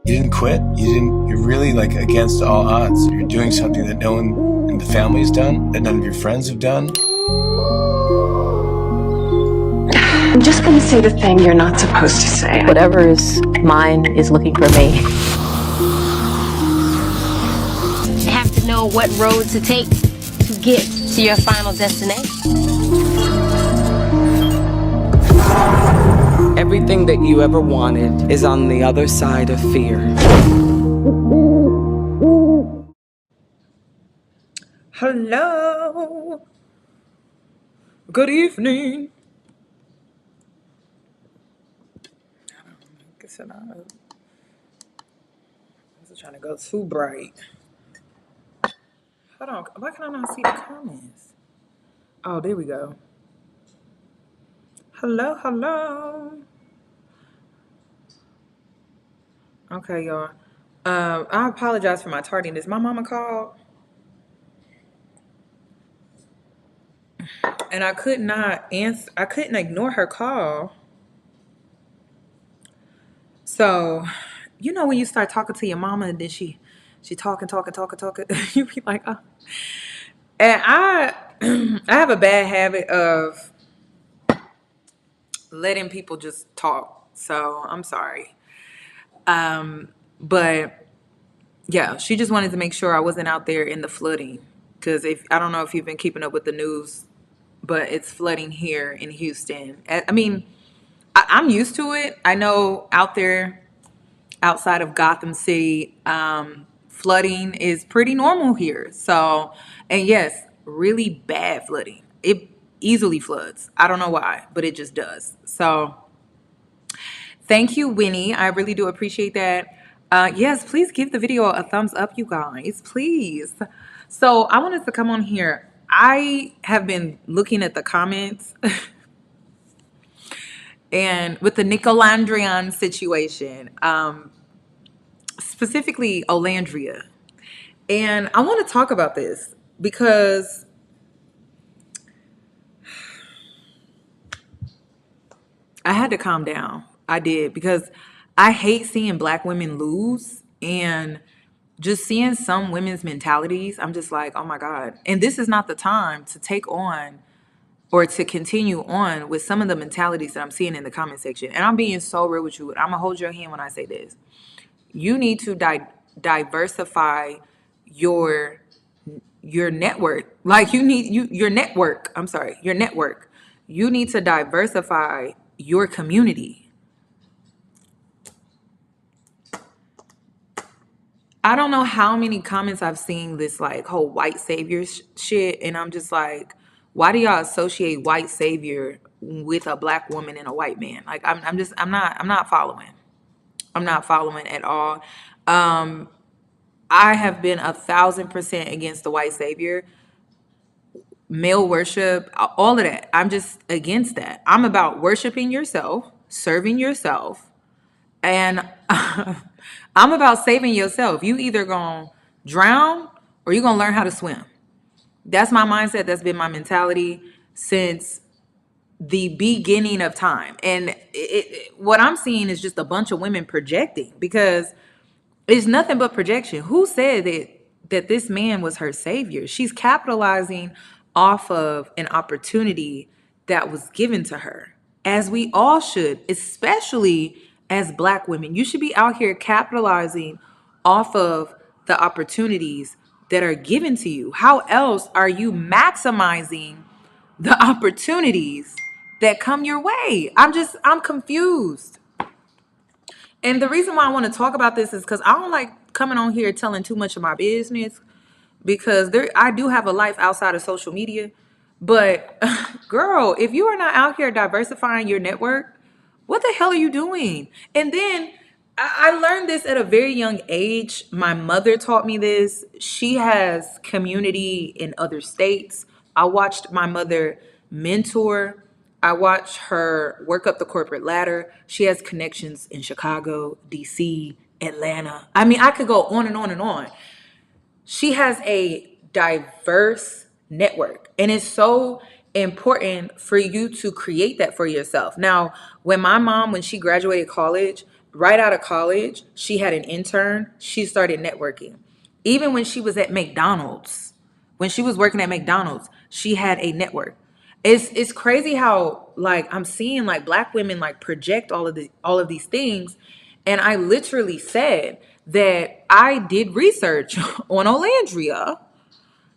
You didn't quit. You're really like against all odds. You're doing something that no one in the family's done, that none of your friends have done. I'm just gonna say the thing you're not supposed to say. Whatever is mine is looking for me. You have to know what road to take to get to your final destination. Everything that you ever wanted is on the other side of fear. Hello. Good evening. I was trying to go too bright. Hold on. Why can I not see the comments? Oh, there we go. Hello, hello. Okay, y'all. I apologize for my tardiness. My mama called, and I could not answer. I couldn't ignore her call. So, you know when you start talking to your mama and then she talking, you be like, oh. And I have a bad habit of letting people just talk. So I'm sorry. But yeah, she just wanted to make sure I wasn't out there in the flooding. Because I don't know if you've been keeping up with the news, but it's flooding here in Houston. I mean, I'm used to it. I know out there outside of Gotham City, flooding is pretty normal here. So, and yes, really bad flooding. It easily floods. I don't know why, but it just does. So thank you, Winnie. I really do appreciate that. Yes, please give the video a thumbs up, you guys, please. So I wanted to come on here. I have been looking at the comments and with the Olandria situation, specifically Olandria. And I want to talk about this because I had to calm down. I did, because I hate seeing Black women lose, and just seeing some women's mentalities. I'm just like, oh my God. And this is not the time to take on or to continue on with some of the mentalities that I'm seeing in the comment section. And I'm being so real with you. I'm gonna hold your hand when I say this. You need to diversify your network. Like your network. I'm sorry, your network. You need to diversify your community. I don't know how many comments I've seen this like whole white savior shit, and I'm just like, why do y'all associate white savior with a Black woman and a white man? Like, I'm not following. I'm not following at all. I have been 1,000% against the white savior, male worship, all of that. I'm just against that. I'm about worshiping yourself, serving yourself, and I'm about saving yourself. You either gonna drown or you gonna learn how to swim. That's my mindset. That's been my mentality since the beginning of time. And what I'm seeing is just a bunch of women projecting, because it's nothing but projection. Who said that this man was her savior? She's capitalizing off of an opportunity that was given to her, as we all should, especially as Black women. You should be out here capitalizing off of the opportunities that are given to you. How else are you maximizing the opportunities that come your way? I'm confused. And the reason why I want to talk about this is because I don't like coming on here telling too much of my business, because I do have a life outside of social media. But girl, if you are not out here diversifying your network, what the hell are you doing? And then I learned this at a very young age. My mother taught me this. She has community in other states. I watched my mother mentor. I watched her work up the corporate ladder. She has connections in Chicago, DC, Atlanta. I mean, I could go on and on and on. She has a diverse network, and it's so important for you to create that for yourself. Now, when my mom, when she graduated college, right out of college, she had an intern. She started networking. Even when she was at McDonald's, when she was working at McDonald's, she had a network. It's crazy how like I'm seeing like black women like project all of these things. And I literally said that I did research on Olandria.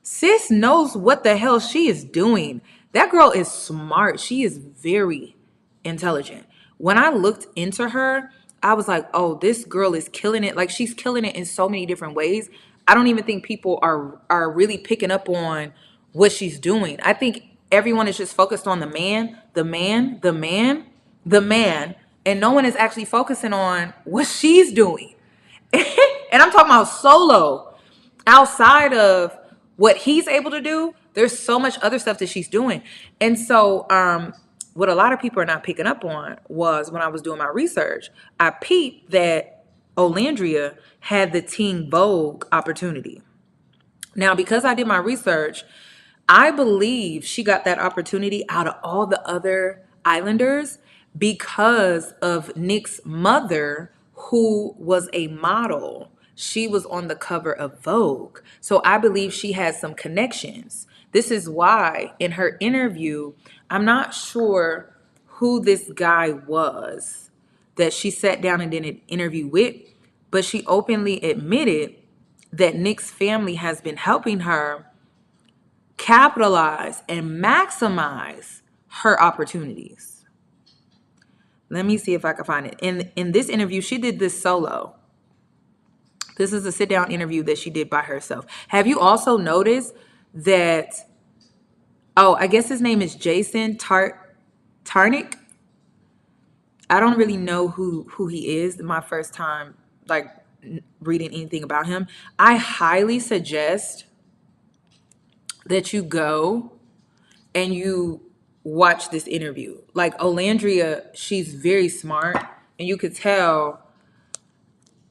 Sis knows what the hell she is doing. That girl is smart. She is very intelligent. When I looked into her, I was like, oh, this girl is killing it. Like she's killing it in so many different ways. I don't even think people are really picking up on what she's doing. I think everyone is just focused on the man, the man, the man, the man, and no one is actually focusing on what she's doing. And I'm talking about solo. Outside of what he's able to do, there's so much other stuff that she's doing. And so what a lot of people are not picking up on was when I was doing my research, I peeped that Olandria had the Teen Vogue opportunity. Now, because I did my research, I believe she got that opportunity out of all the other islanders because of Nick's mother, who was a model. She was on the cover of Vogue. So I believe she has some connections. This is why in her interview, I'm not sure who this guy was that she sat down and did an interview with, but she openly admitted that Nick's family has been helping her capitalize and maximize her opportunities. Let me see if I can find it. In this interview, she did this solo. This is a sit-down interview that she did by herself. Have you also noticed that, oh, I guess his name is Jason Tarnick. I don't really know who he is. My first time like reading anything about him. I highly suggest that you go and you watch this interview. Like Olandria, she's very smart, and you could tell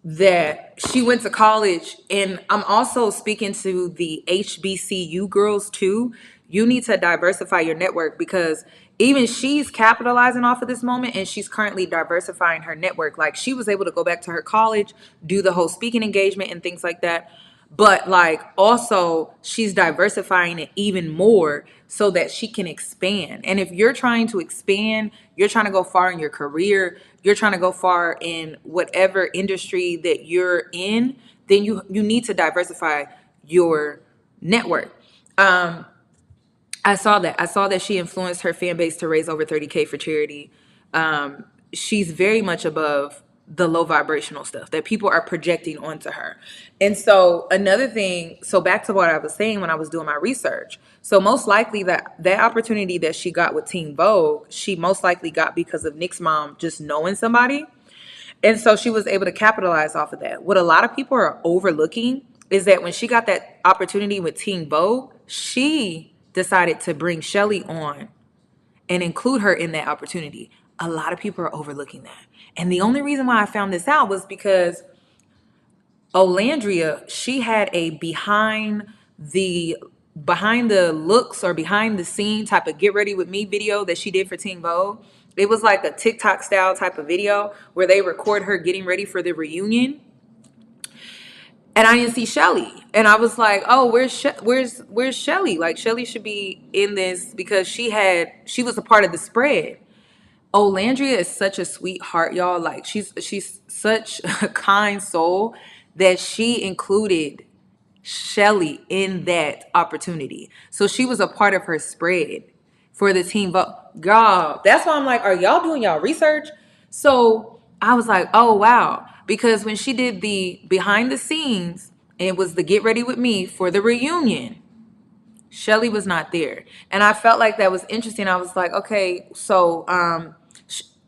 that she went to college. And I'm also speaking to the HBCU girls too. You need to diversify your network, because even she's capitalizing off of this moment, and she's currently diversifying her network. Like she was able to go back to her college, do the whole speaking engagement and things like that. But like also she's diversifying it even more so that she can expand. And if you're trying to expand, you're trying to go far in your career, you're trying to go far in whatever industry that you're in, then you need to diversify your network. I saw that she influenced her fan base to raise over 30K for charity. She's very much above the low vibrational stuff that people are projecting onto her. And so another thing, so back to what I was saying when I was doing my research. So most likely that opportunity that she got with Teen Vogue, she most likely got because of Nick's mom just knowing somebody. And so she was able to capitalize off of that. What a lot of people are overlooking is that when she got that opportunity with Teen Vogue, she decided to bring Shelly on and include her in that opportunity. A lot of people are overlooking that. And the only reason why I found this out was because Olandria, she had a behind the looks or behind the scene type of get ready with me video that she did for Teen Vogue. It was like a TikTok style type of video where they record her getting ready for the reunion. And I didn't see Shelly. And I was like, oh, where's Shelly? Like Shelly should be in this because she was a part of the spread. Olandria is such a sweetheart, y'all. Like she's such a kind soul that she included Shelly in that opportunity. So she was a part of her spread for the Teen Vogue. Y'all, that's why I'm like, are y'all doing y'all research? So I was like, oh wow. Because when she did the behind the scenes, it was the get ready with me for the reunion, Shelly was not there. And I felt like that was interesting. I was like, okay, so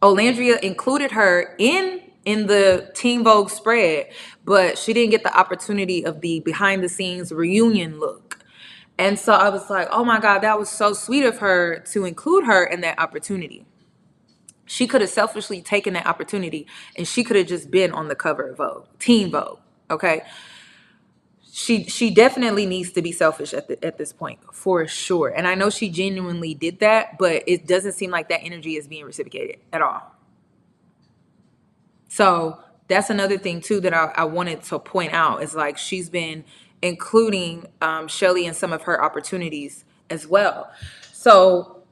Olandria included her in the Teen Vogue spread, but she didn't get the opportunity of the behind the scenes reunion look. And so I was like, oh my God, that was so sweet of her to include her in that opportunity. She could have selfishly taken that opportunity and she could have just been on the cover of Vogue, Teen Vogue, okay? She definitely needs to be selfish at this point, for sure. And I know she genuinely did that, but it doesn't seem like that energy is being reciprocated at all. So that's another thing too that I wanted to point out is like she's been including Shelly in some of her opportunities as well. So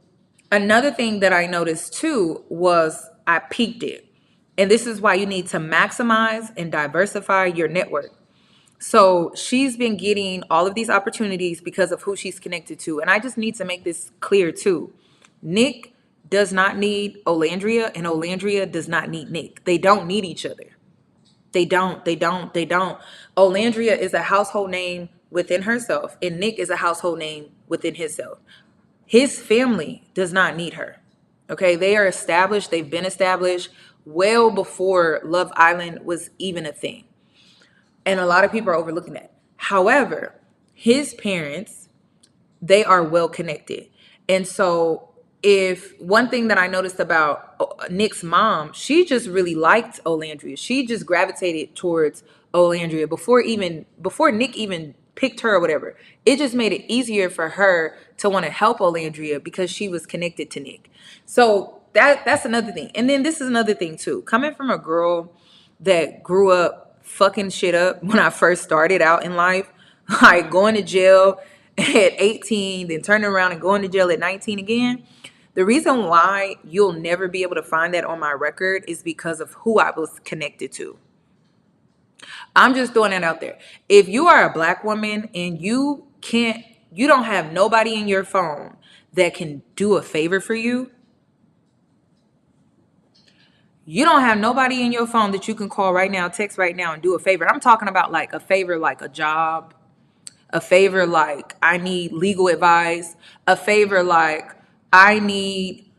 another thing that I noticed too was I peaked it. And this is why you need to maximize and diversify your network. So she's been getting all of these opportunities because of who she's connected to. And I just need to make this clear too. Nick does not need Olandria, and Olandria does not need Nick. They don't need each other. They don't. Olandria is a household name within herself, and Nick is a household name within himself. His family does not need her. Okay, they are established, they've been established well before Love Island was even a thing. And a lot of people are overlooking that. However, his parents, they are well connected. And so if one thing that I noticed about Nick's mom, she just really liked Olandria. She just gravitated towards Olandria before Nick even picked her or whatever. It just made it easier for her to want to help Olandria because she was connected to Nick. So that's another thing. And then this is another thing too. Coming from a girl that grew up fucking shit up when I first started out in life, like going to jail at 18, then turning around and going to jail at 19 again. The reason why you'll never be able to find that on my record is because of who I was connected to. I'm just throwing that out there. If you are a black woman and you don't have nobody in your phone that can do a favor for you, you don't have nobody in your phone that you can call right now, text right now, and do a favor. I'm talking about like a favor, like a job, a favor like I need legal advice, a favor like I need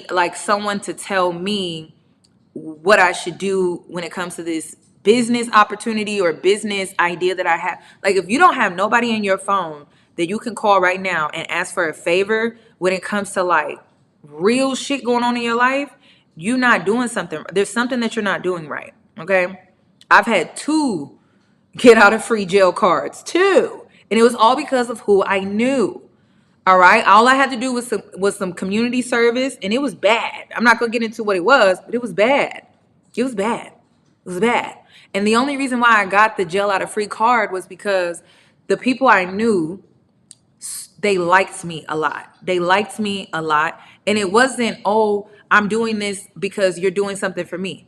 like someone to tell me what I should do when it comes to this business opportunity or business idea that I have. Like if you don't have nobody in your phone that you can call right now and ask for a favor when it comes to like real shit going on in your life, you're not doing something. There's something that you're not doing right. Okay. I've had 2 get out of free jail cards, 2. And it was all because of who I knew. All right. All I had to do was some community service, and it was bad. I'm not going to get into what it was, but it was bad. It was bad. It was bad. And the only reason why I got the jail out of free card was because the people I knew, they liked me a lot. They liked me a lot. And it wasn't, oh, I'm doing this because you're doing something for me.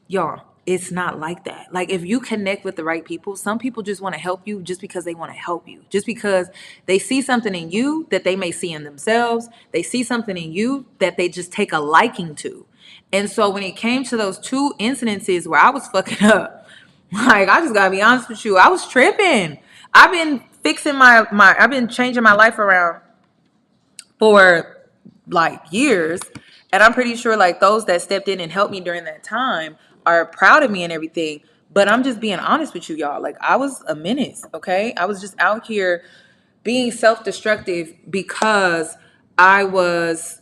Y'all, it's not like that. Like if you connect with the right people, some people just want to help you just because they want to help you. Just because they see something in you that they may see in themselves. They see something in you that they just take a liking to. And so when it came to those 2 incidences where I was fucking up, like I just gotta be honest with you, I was tripping. I've been fixing I've been changing my life around for like years. And I'm pretty sure like those that stepped in and helped me during that time are proud of me and everything. But I'm just being honest with you, y'all. Like I was a menace, okay? I was just out here being self-destructive because I was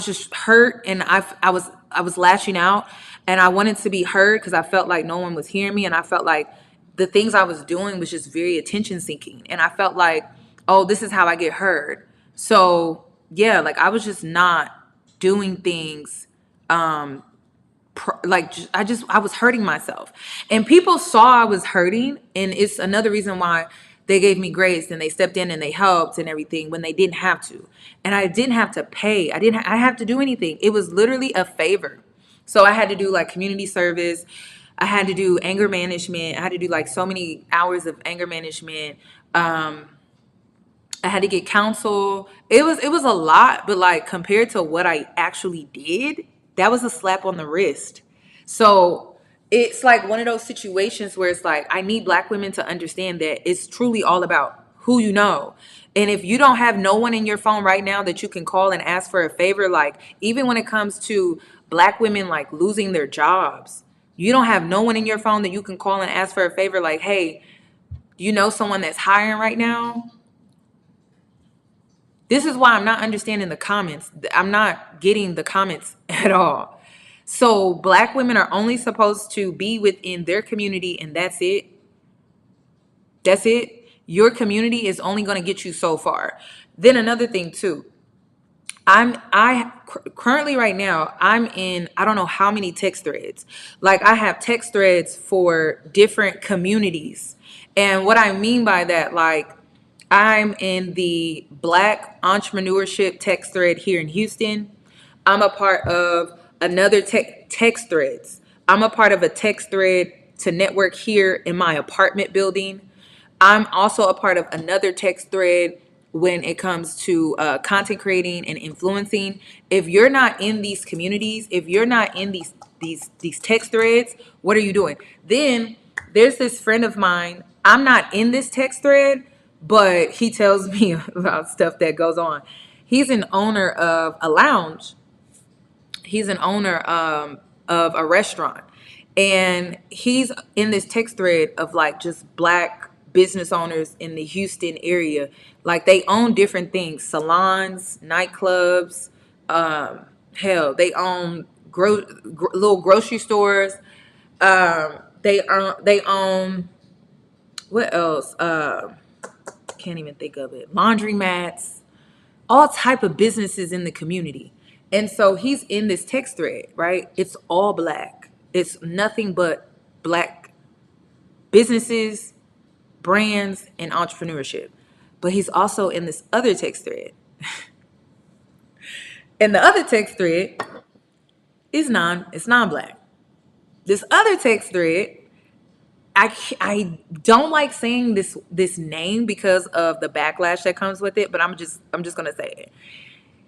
just hurt, and I was lashing out, and I wanted to be heard because I felt like no one was hearing me, and I felt like the things I was doing was just very attention seeking, and I felt like, oh, this is how I get heard. So yeah, like I was just not doing things I was hurting myself, and people saw I was hurting, and it's another reason why they gave me grace and they stepped in and they helped and everything when they didn't have to. And I didn't have to pay. I have to do anything. It was literally a favor. So I had to do like community service. I had to do anger management. I had to do like so many hours of anger management. I had to get counsel. It was a lot, but like compared to what I actually did, that was a slap on the wrist. So it's like one of those situations where it's like, I need black women to understand that it's truly all about who you know. And if you don't have no one in your phone right now that you can call and ask for a favor, like even when it comes to black women like losing their jobs, you don't have no one in your phone that you can call and ask for a favor, like, hey, you know someone that's hiring right now? This is why I'm not understanding the comments. I'm not getting the comments at all. So black women are only supposed to be within their community, and that's it. That's it. Your community is only going to get you so far. Then another thing too, Currently right now, I'm in, I don't know how many text threads. Like, I have text threads for different communities. And what I mean by that, like, I'm in the Black entrepreneurship text thread here in Houston. I'm a part of another text threads. I'm a part of a text thread to network here in my apartment building. I'm also a part of another text thread when it comes to content creating and influencing. If you're not in these communities, if you're not in these text threads, what are you doing? Then there's this friend of mine. I'm not in this text thread, but he tells me about stuff that goes on. He's an owner of a lounge. He's an owner of a restaurant, and he's in this text thread of like just Black business owners in the Houston area. Like, they own different things: salons, nightclubs, hell, they own little grocery stores. They own what else? Can't even think of it. Laundromats, all type of businesses in the community. And so he's in this text thread, right? It's all Black. It's nothing but Black businesses, brands, and entrepreneurship. But he's also in this other text thread. And the other text thread is it's non-Black. This other text thread, I don't like saying this name because of the backlash that comes with it, but I'm just gonna say it.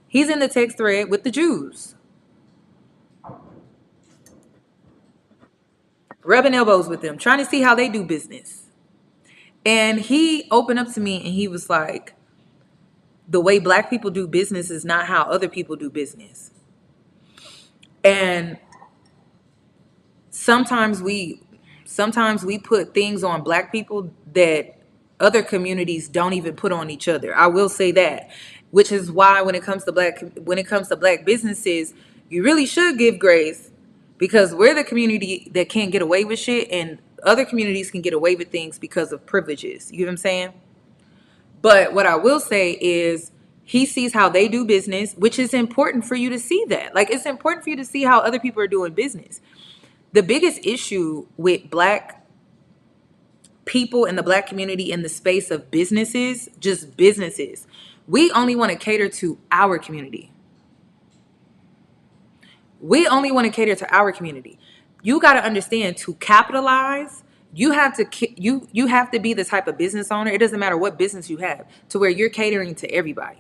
He's in the text thread with the Jews, rubbing elbows with them, trying to see how they do business. And he opened up to me and he was like, the way Black people do business is not how other people do business. And sometimes we put things on Black people that other communities don't even put on each other. I will say that, which is why when it comes to Black businesses, you really should give grace, because we're the community that can't get away with shit, and other communities can get away with things because of privileges. You know what I'm saying? But what I will say is, he sees how they do business, which is important for you to see that. Like, it's important for you to see how other people are doing business. The biggest issue with Black people in the Black community in the space of businesses, just businesses, we only want to cater to our community. We only want to cater to our community. You got to understand, to capitalize, you have to be the type of business owner. It doesn't matter what business you have, to where you're catering to everybody.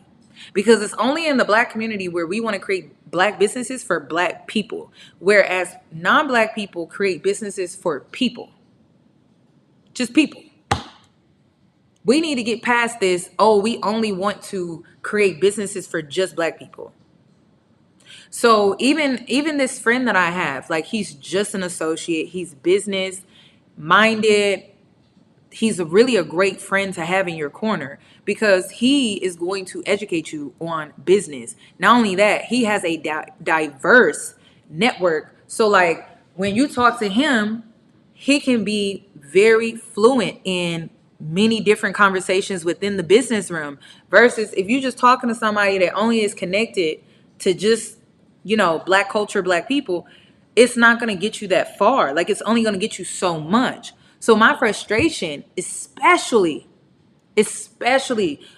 Because it's only in the Black community where we want to create Black businesses for Black people, whereas non-Black people create businesses for people. Just people. We need to get past this, oh, we only want to create businesses for just Black people. So even this friend that I have, like, he's just an associate. He's business minded. He's really a great friend to have in your corner, because he is going to educate you on business. Not only that, he has a diverse network. So, like, when you talk to him, he can be very fluent in many different conversations within the business room, versus if you're just talking to somebody that only is connected to just, Black culture, Black people, it's not going to get you that far. Like, it's only going to get you so much. So my frustration, especially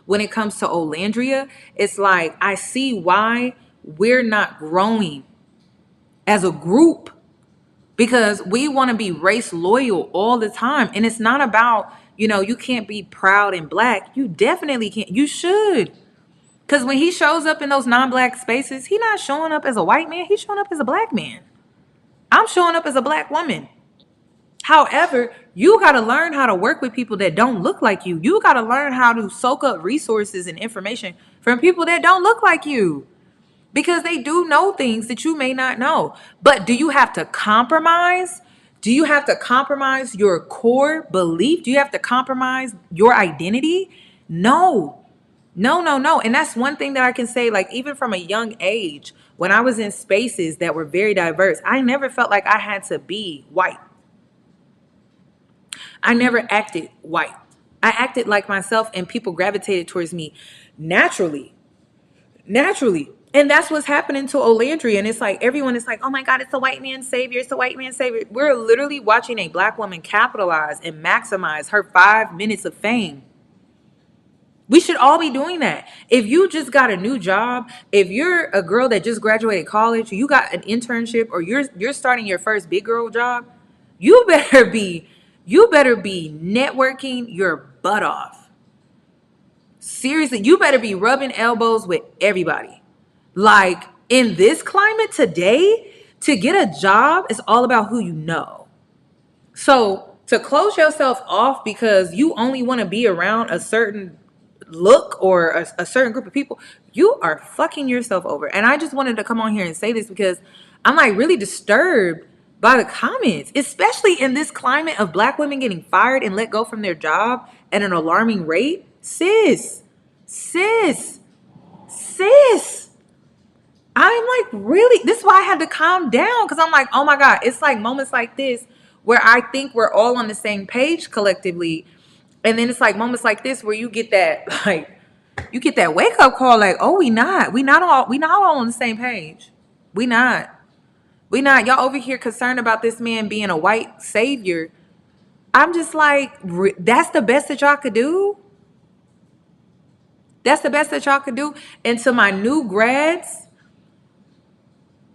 when it comes to Olandria, it's like, I see why we're not growing as a group, because we want to be race loyal all the time. And it's not about, you can't be proud and Black. You definitely can't. You should. Because when he shows up in those non-Black spaces, he's not showing up as a white man. He's showing up as a Black man. I'm showing up as a Black woman. However, you got to learn how to work with people that don't look like you. You got to learn how to soak up resources and information from people that don't look like you, because they do know things that you may not know. But do you have to compromise? Do you have to compromise your core belief? Do you have to compromise your identity? No. And that's one thing that I can say, like, even from a young age, when I was in spaces that were very diverse, I never felt like I had to be white. I never acted white. I acted like myself, and people gravitated towards me naturally. And that's what's happening to Olandria. And it's like everyone is like, oh my God, it's a white man's savior. It's a white man's savior. We're literally watching a black woman capitalize and maximize her 5 minutes of fame. We should all be doing that. If you just got a new job, if you're a girl that just graduated college, you got an internship, or you're starting your first big girl job, you better be networking your butt off. Seriously, you better be rubbing elbows with everybody. Like in this climate today, to get a job is all about who you know. So to close yourself off because you only want to be around a certain look or a certain group of people, you are fucking yourself over. And I just wanted to come on here and say this because I'm like really disturbed by the comments, especially in this climate of black women getting fired and let go from their job at an alarming rate. Sis. I'm like, really? This is why I had to calm down, because I'm like, oh my God, it's like moments like this where I think we're all on the same page collectively. And then it's like moments like this where you get that, like, you get that wake up call, like, oh, we not all on the same page. We not. Y'all over here concerned about this man being a white savior. I'm just like, that's the best that y'all could do? That's the best that y'all could do? And to my new grads,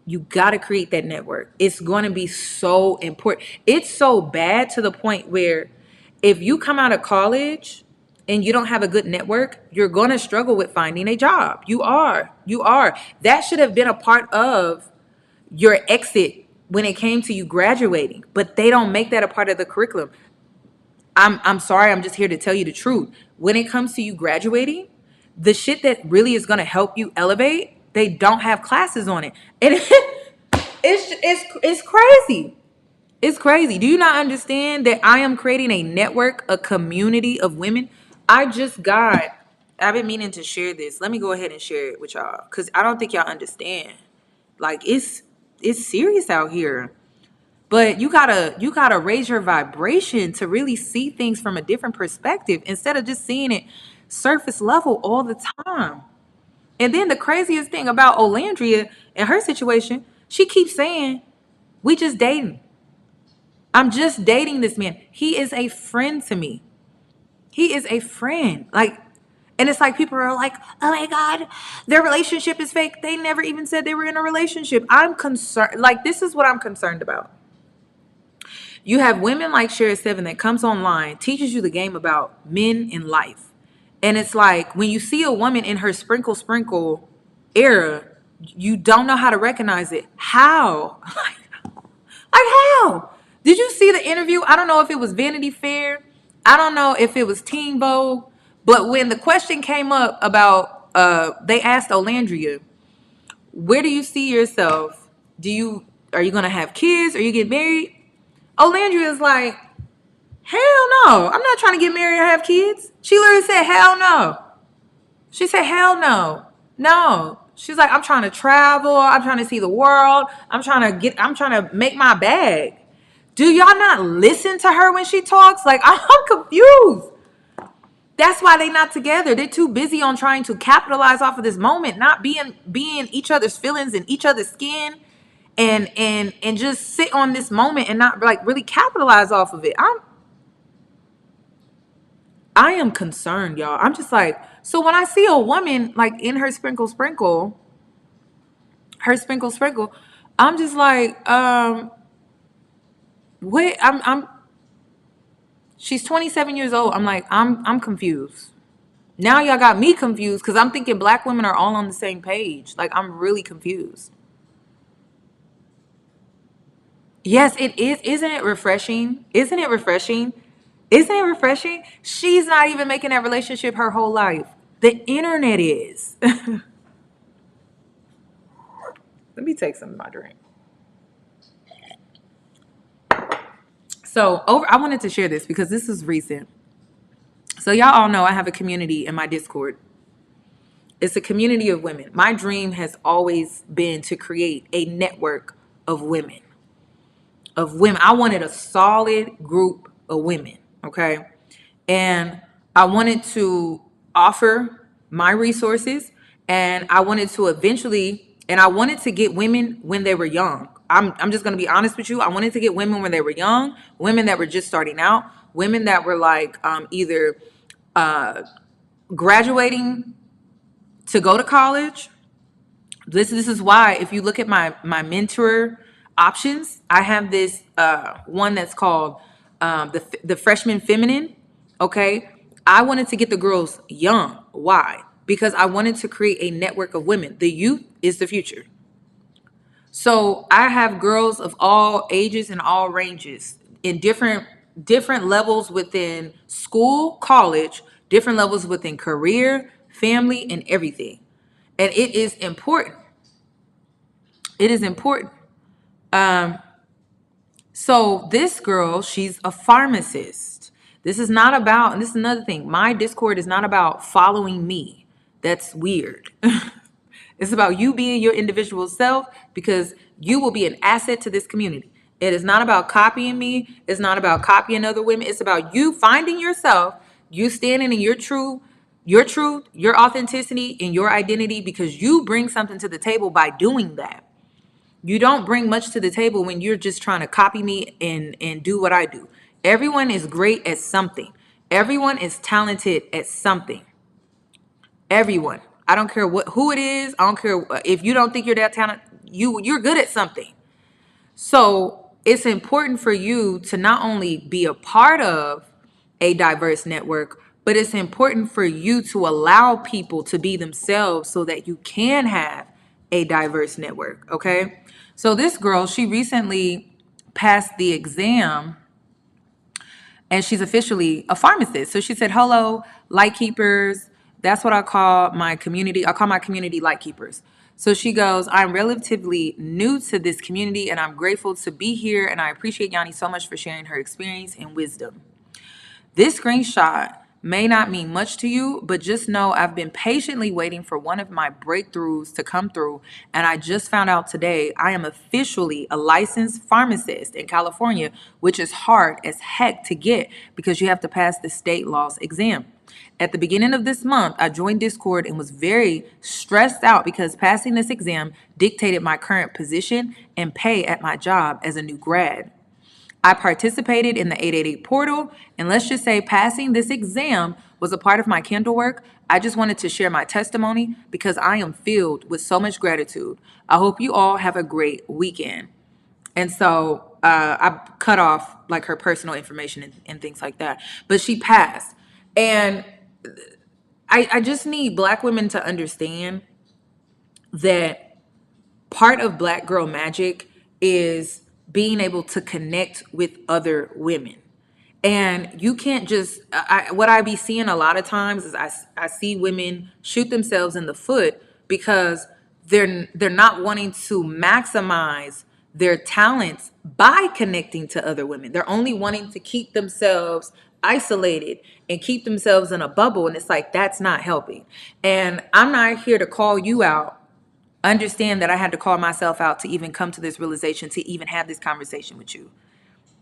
you got to create that network. It's going to be so important. It's so bad to the point where if you come out of college and you don't have a good network, you're going to struggle with finding a job. You are. That should have been a part of your exit when it came to you graduating, but they don't make that a part of the curriculum. I'm sorry, I'm just here to tell you the truth. When it comes to you graduating, the shit that really is going to help you elevate, they don't have classes on it. And it's crazy. It's crazy. Do you not understand that I am creating a network, a community of women? I've been meaning to share this. Let me go ahead and share it with y'all, because I don't think y'all understand. Like, it's serious out here. But you gotta raise your vibration to really see things from a different perspective instead of just seeing it surface level all the time. And then the craziest thing about Olandria and her situation, she keeps saying, we just dating. I'm just dating this man. He is a friend to me. He is a friend. Like, and it's like people are like, oh my God, their relationship is fake. They never even said they were in a relationship. I'm concerned. Like, this is what I'm concerned about. You have women like Share 7 that comes online, teaches you the game about men and life. And it's like when you see a woman in her sprinkle era, you don't know how to recognize it. How? Like how? Did you see the interview? I don't know if it was Vanity Fair. I don't know if it was Teen Vogue. But when the question came up about, they asked Olandria, where do you see yourself? Are you gonna have kids? Are you get married? Olandria is like, hell no. I'm not trying to get married or have kids. She literally said, hell no. She said, hell no. No. She's like, I'm trying to travel. I'm trying to see the world. I'm trying to make my bag. Do y'all not listen to her when she talks? Like, I'm confused. That's why they're not together. They're too busy on trying to capitalize off of this moment, not being each other's feelings and each other's skin, and just sit on this moment and not like really capitalize off of it. I am concerned, y'all. I'm just like, so when I see a woman like in her sprinkle, I'm just like, wait, she's 27 years old. I'm like, I'm confused. Now y'all got me confused because I'm thinking black women are all on the same page. Like, I'm really confused. Yes, it is. Isn't it refreshing? She's not even making that relationship her whole life. The internet is. Let me take some of my drink. So I wanted to share this because this is recent. So y'all all know I have a community in my Discord. It's a community of women. My dream has always been to create a network of women. I wanted a solid group of women, okay? And I wanted to offer my resources And I wanted to eventually, and I wanted to get women when they were young. I'm just going to be honest with you. I wanted to get women when they were young, women that were just starting out, women that were like either graduating to go to college. This is why if you look at my mentor options, I have this one that's called the freshman feminine. Okay, I wanted to get the girls young. Why? Because I wanted to create a network of women. The youth is the future. So I have girls of all ages and all ranges in different levels within school, college, different levels within career, family, and everything. And it is important. It is important. So this girl, she's a pharmacist. This is not about, and this is another thing. My Discord is not about following me. That's weird. It's about you being your individual self because you will be an asset to this community. It is not about copying me. It's not about copying other women. It's about you finding yourself, you standing in your truth, your authenticity, and your identity because you bring something to the table by doing that. You don't bring much to the table when you're just trying to copy me and do what I do. Everyone is great at something. Everyone is talented at something. Everyone. I don't care who it is. I don't care if you don't think you're that talented. You're good at something. So it's important for you to not only be a part of a diverse network, but it's important for you to allow people to be themselves so that you can have a diverse network. Okay. So this girl, she recently passed the exam and she's officially a pharmacist. So she said, hello, light keepers. That's what I call my community. I call my community light keepers. So she goes, I'm relatively new to this community and I'm grateful to be here. And I appreciate Yoni so much for sharing her experience and wisdom. This screenshot may not mean much to you, but just know I've been patiently waiting for one of my breakthroughs to come through. And I just found out today I am officially a licensed pharmacist in California, which is hard as heck to get because you have to pass the state laws exam. At the beginning of this month, I joined Discord and was very stressed out because passing this exam dictated my current position and pay at my job as a new grad. I participated in the 888 portal, and let's just say passing this exam was a part of my Kindle work. I just wanted to share my testimony because I am filled with so much gratitude. I hope you all have a great weekend. And so I cut off like her personal information and things like that. But she passed. And I just need Black women to understand that part of Black girl magic is being able to connect with other women. And you can't just, what I be seeing a lot of times is I see women shoot themselves in the foot because they're not wanting to maximize their talents by connecting to other women. They're only wanting to keep themselves isolated and keep themselves in a bubble. And it's like, that's not helping. And I'm not here to call you out. Understand that I had to call myself out to even come to this realization, to even have this conversation with you.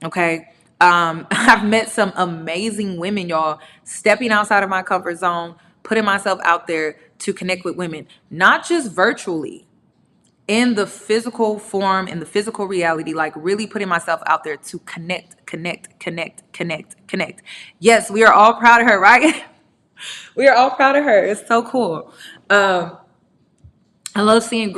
Okay. I've met some amazing women, y'all, stepping outside of my comfort zone, putting myself out there to connect with women, not just virtually, in the physical form, in the physical reality, like really putting myself out there to connect. Yes, we are all proud of her, right? We are all proud of her. It's so cool. I love seeing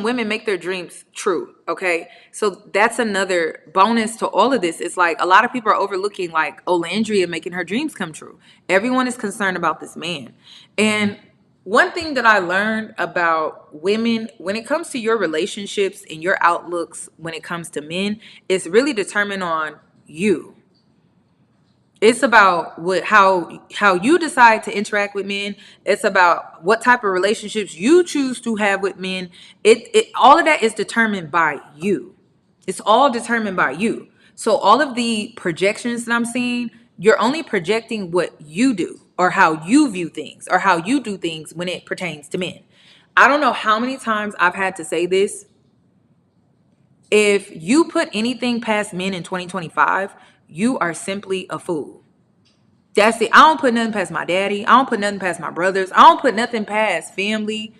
women make their dreams true. Okay. So that's another bonus to all of this. It's like a lot of people are overlooking like Olandria making her dreams come true. Everyone is concerned about this man. And one thing that I learned about women when it comes to your relationships and your outlooks when it comes to men is really determined on you. It's about how you decide to interact with men. It's about what type of relationships you choose to have with men. It all of that is determined by you. It's all determined by you. So all of the projections that I'm seeing, you're only projecting what you do or how you view things or how you do things when it pertains to men. I don't know how many times I've had to say this. If you put anything past men in 2025, you are simply a fool. That's it. I don't put nothing past my daddy. I don't put nothing past my brothers. I don't put nothing past family.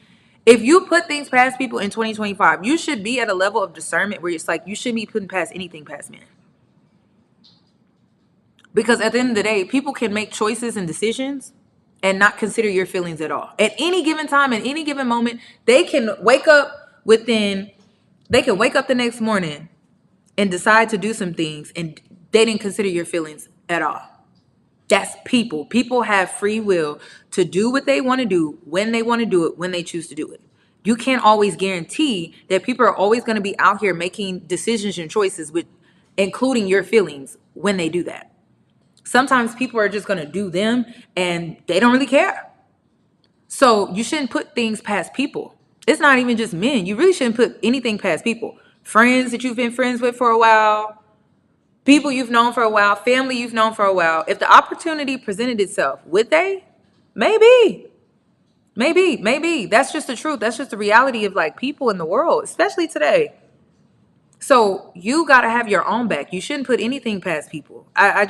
If you put things past people in 2025, you should be at a level of discernment where it's like you shouldn't be putting past anything past men. Because at the end of the day, people can make choices and decisions and not consider your feelings at all. At any given time, at any given moment, they can wake up the next morning and decide to do some things and they didn't consider your feelings at all. That's people. People have free will to do what they want to do, when they want to do it, when they choose to do it. You can't always guarantee that people are always going to be out here making decisions and choices with including your feelings when they do that. Sometimes people are just going to do them and they don't really care. So you shouldn't put things past people. It's not even just men. You really shouldn't put anything past people. Friends that you've been friends with for a while, people you've known for a while, family you've known for a while. If the opportunity presented itself, would they? Maybe. That's just the truth. That's just the reality of like people in the world, especially today. So you got to have your own back. You shouldn't put anything past people. I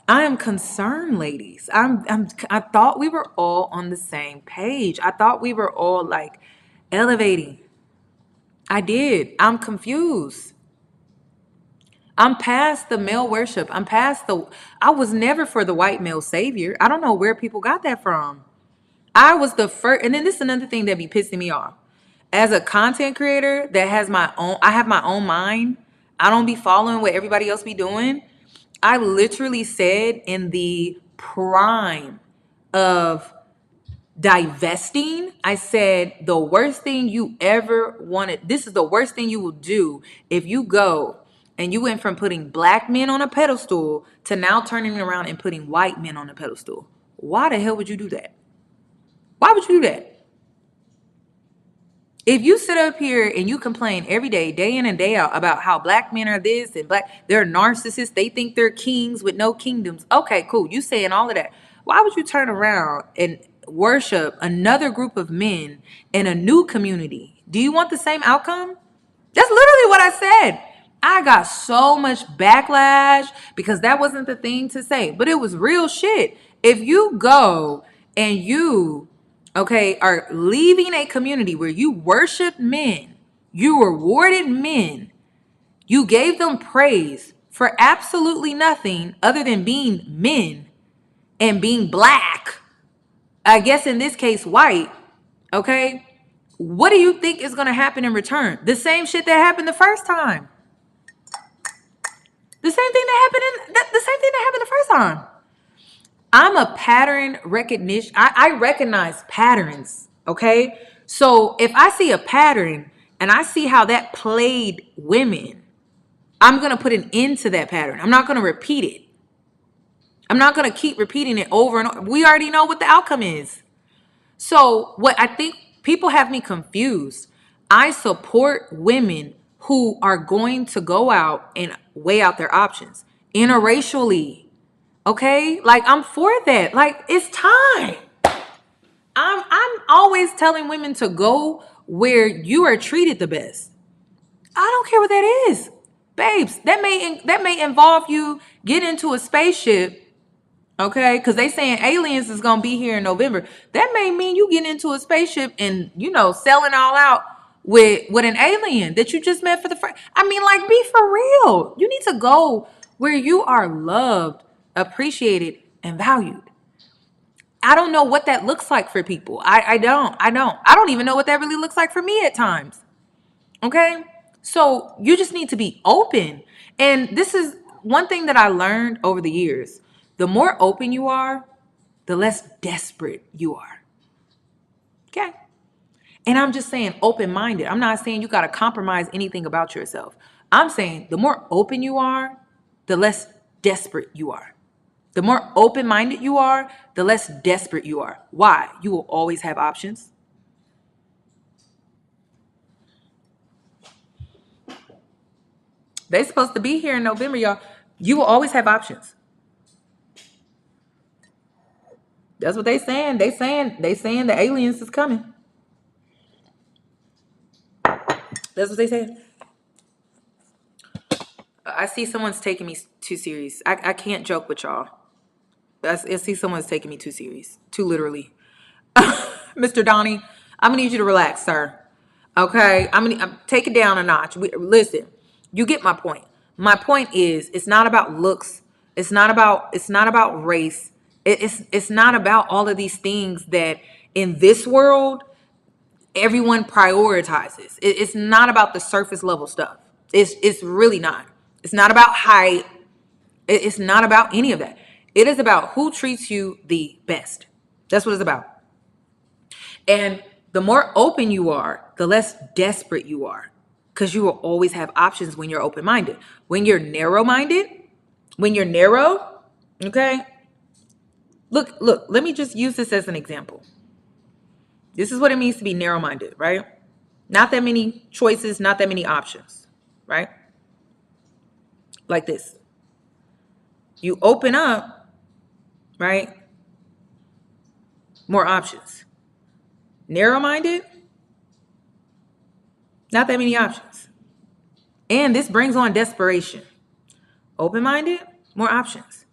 am concerned, ladies. I thought we were all on the same page. I thought we were all like elevating. I did. I'm confused. I'm past the male worship. I was never for the white male savior. I don't know where people got that from. I was the first, and then this is another thing that be pissing me off. As a content creator that has I have my own mind. I don't be following what everybody else be doing. I literally said in the prime of divesting, I said the worst thing you ever wanted, this is the worst thing you will do if you go and you went from putting black men on a pedestal to now turning around and putting white men on a pedestal. Why the hell would you do that? Why would you do that? If you sit up here and you complain every day, day in and day out, about how black men are this and they're narcissists, they think they're kings with no kingdoms. Okay, cool. You saying all of that. Why would you turn around and worship another group of men in a new community? Do you want the same outcome? That's literally what I said. I got so much backlash because that wasn't the thing to say, but it was real shit. If you go and you are leaving a community where you worship men, you rewarded men, you gave them praise for absolutely nothing other than being men and being black, I guess in this case white, okay? What do you think is going to happen in return? The same shit that happened the first time. The same thing that happened the first time. I'm a pattern recognition. I recognize patterns, okay? So if I see a pattern and I see how that played women, I'm going to put an end to that pattern. I'm not going to repeat it. I'm not going to keep repeating it over and over. We already know what the outcome is. So what I think people have me confused. I support women who are going to go out and weigh out their options interracially. Okay? Like I'm for that. Like it's time. I'm always telling women to go where you are treated the best. I don't care what that is. Babes, that may involve you get into a spaceship. Okay, because they saying aliens is gonna be here in November. That may mean you get into a spaceship and selling all out with an alien that you just met for the first. I mean, like, be for real. You need to go where you are loved, appreciated, and valued. I don't know what that looks like for people. I don't even know what that really looks like for me at times. Okay, so you just need to be open, and this is one thing that I learned over the years. The more open you are, the less desperate you are. Okay? And I'm just saying open-minded. I'm not saying you got to compromise anything about yourself. I'm saying the more open you are, the less desperate you are. The more open-minded you are, the less desperate you are. Why? You will always have options. They're supposed to be here in November, y'all. You will always have options. That's what they saying. They saying the aliens is coming. That's what they said. I see someone's taking me too serious. I can't joke with y'all. I see someone's taking me too serious, too literally. Mr. Donnie, I'm gonna need you to relax, sir. Okay, I'm take it down a notch. Listen, you get my point. My point is, it's not about looks. It's not about race. It's not about all of these things that in this world everyone prioritizes. It's not about the surface level stuff. It's really not. It's not about height. It's not about any of that. It is about who treats you the best. That's what it's about. And the more open you are, the less desperate you are, because you will always have options when you're open-minded. When you're narrow-minded, when you're narrow, okay? Look, let me just use this as an example. This is what it means to be narrow-minded, right? Not that many choices, not that many options, right? Like this. You open up, right? More options. Narrow-minded, not that many options. And this brings on desperation. Open-minded, more options.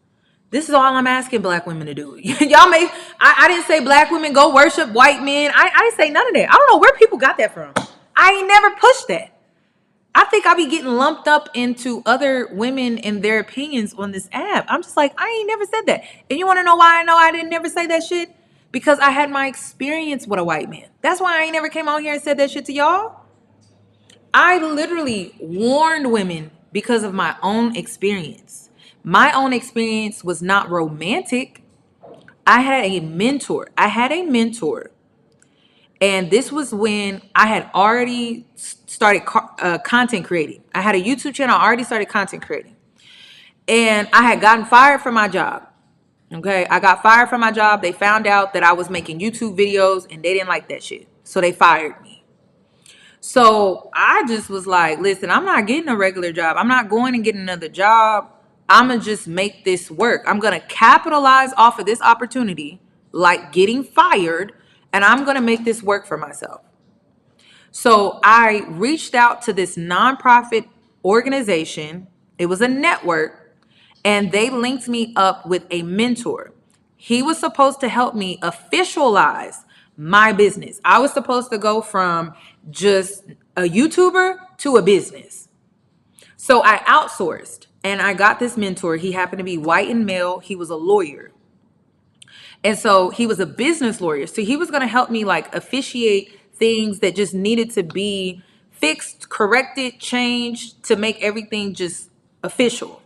This is all I'm asking black women to do. Y'all may, I didn't say black women go worship white men. I didn't say none of that. I don't know where people got that from. I ain't never pushed that. I think I be getting lumped up into other women and their opinions on this app. I'm just like, I ain't never said that. And you want to know why I know I didn't never say that shit? Because I had my experience with a white man. That's why I ain't never came on here and said that shit to y'all. I literally warned women because of my own experience. My own experience was not romantic. I had a mentor. And this was when I had already started content creating. I had a YouTube channel. I already started content creating. And I had gotten fired from my job. Okay, I got fired from my job. They found out that I was making YouTube videos and they didn't like that shit. So they fired me. So I just was like, listen, I'm not getting a regular job. I'm not going and getting another job. I'm going to just make this work. I'm going to capitalize off of this opportunity, like getting fired, and I'm going to make this work for myself. So I reached out to this nonprofit organization. It was a network, and they linked me up with a mentor. He was supposed to help me officialize my business. I was supposed to go from just a YouTuber to a business. So I outsourced and I got this mentor. He happened to be white and male. He was a lawyer. And so he was a business lawyer. So he was going to help me like officiate things that just needed to be fixed, corrected, changed to make everything just official.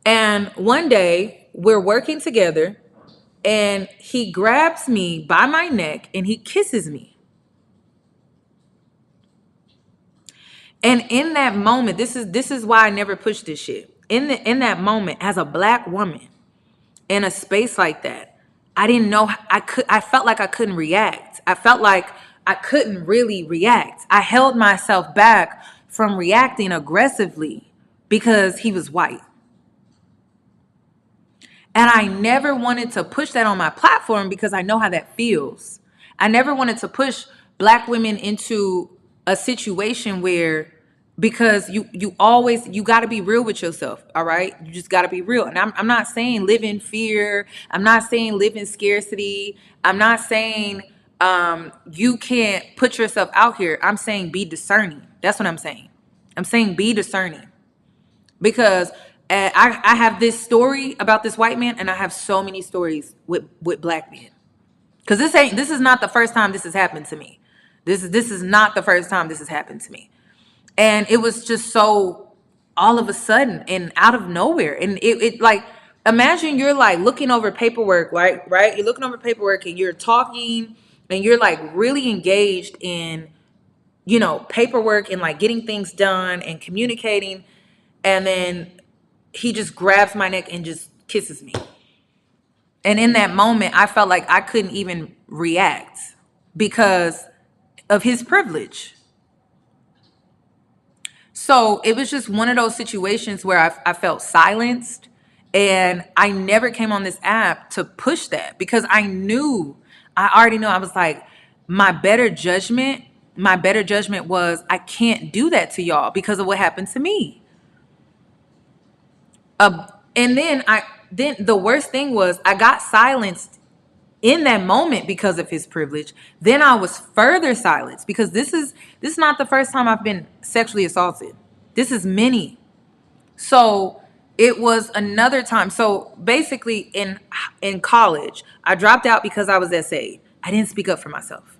And one day we're working together and he grabs me by my neck and he kisses me. And in that moment, this is why I never pushed this shit. In that moment, as a black woman in a space like that, I didn't know I felt like I couldn't react. I felt like I couldn't really react. I held myself back from reacting aggressively because he was white. And I never wanted to push that on my platform because I know how that feels. I never wanted to push black women into a situation where, because you got to be real with yourself, all right? You just got to be real. And I'm not saying live in fear. I'm not saying live in scarcity. I'm not saying you can't put yourself out here. I'm saying be discerning. That's what I'm saying. I'm saying be discerning. Because I have this story about this white man, and I have so many stories with black men. Because this is not the first time this has happened to me. This is not the first time this has happened to me. And it was just so all of a sudden and out of nowhere. And it like, imagine you're like looking over paperwork, right? You're looking over paperwork and you're talking and you're like really engaged in, paperwork and like getting things done and communicating. And then he just grabs my neck and just kisses me. And in that moment, I felt like I couldn't even react because of his privilege. So it was just one of those situations where I felt silenced, and I never came on this app to push that because I already knew. I was like, my better judgment was I can't do that to y'all because of what happened to me. And then the worst thing was I got silenced in that moment because of his privilege. Then I was further silenced because this is not the first time I've been sexually assaulted. This is many. So it was another time. So basically in college, I dropped out because I was SA. I didn't speak up for myself.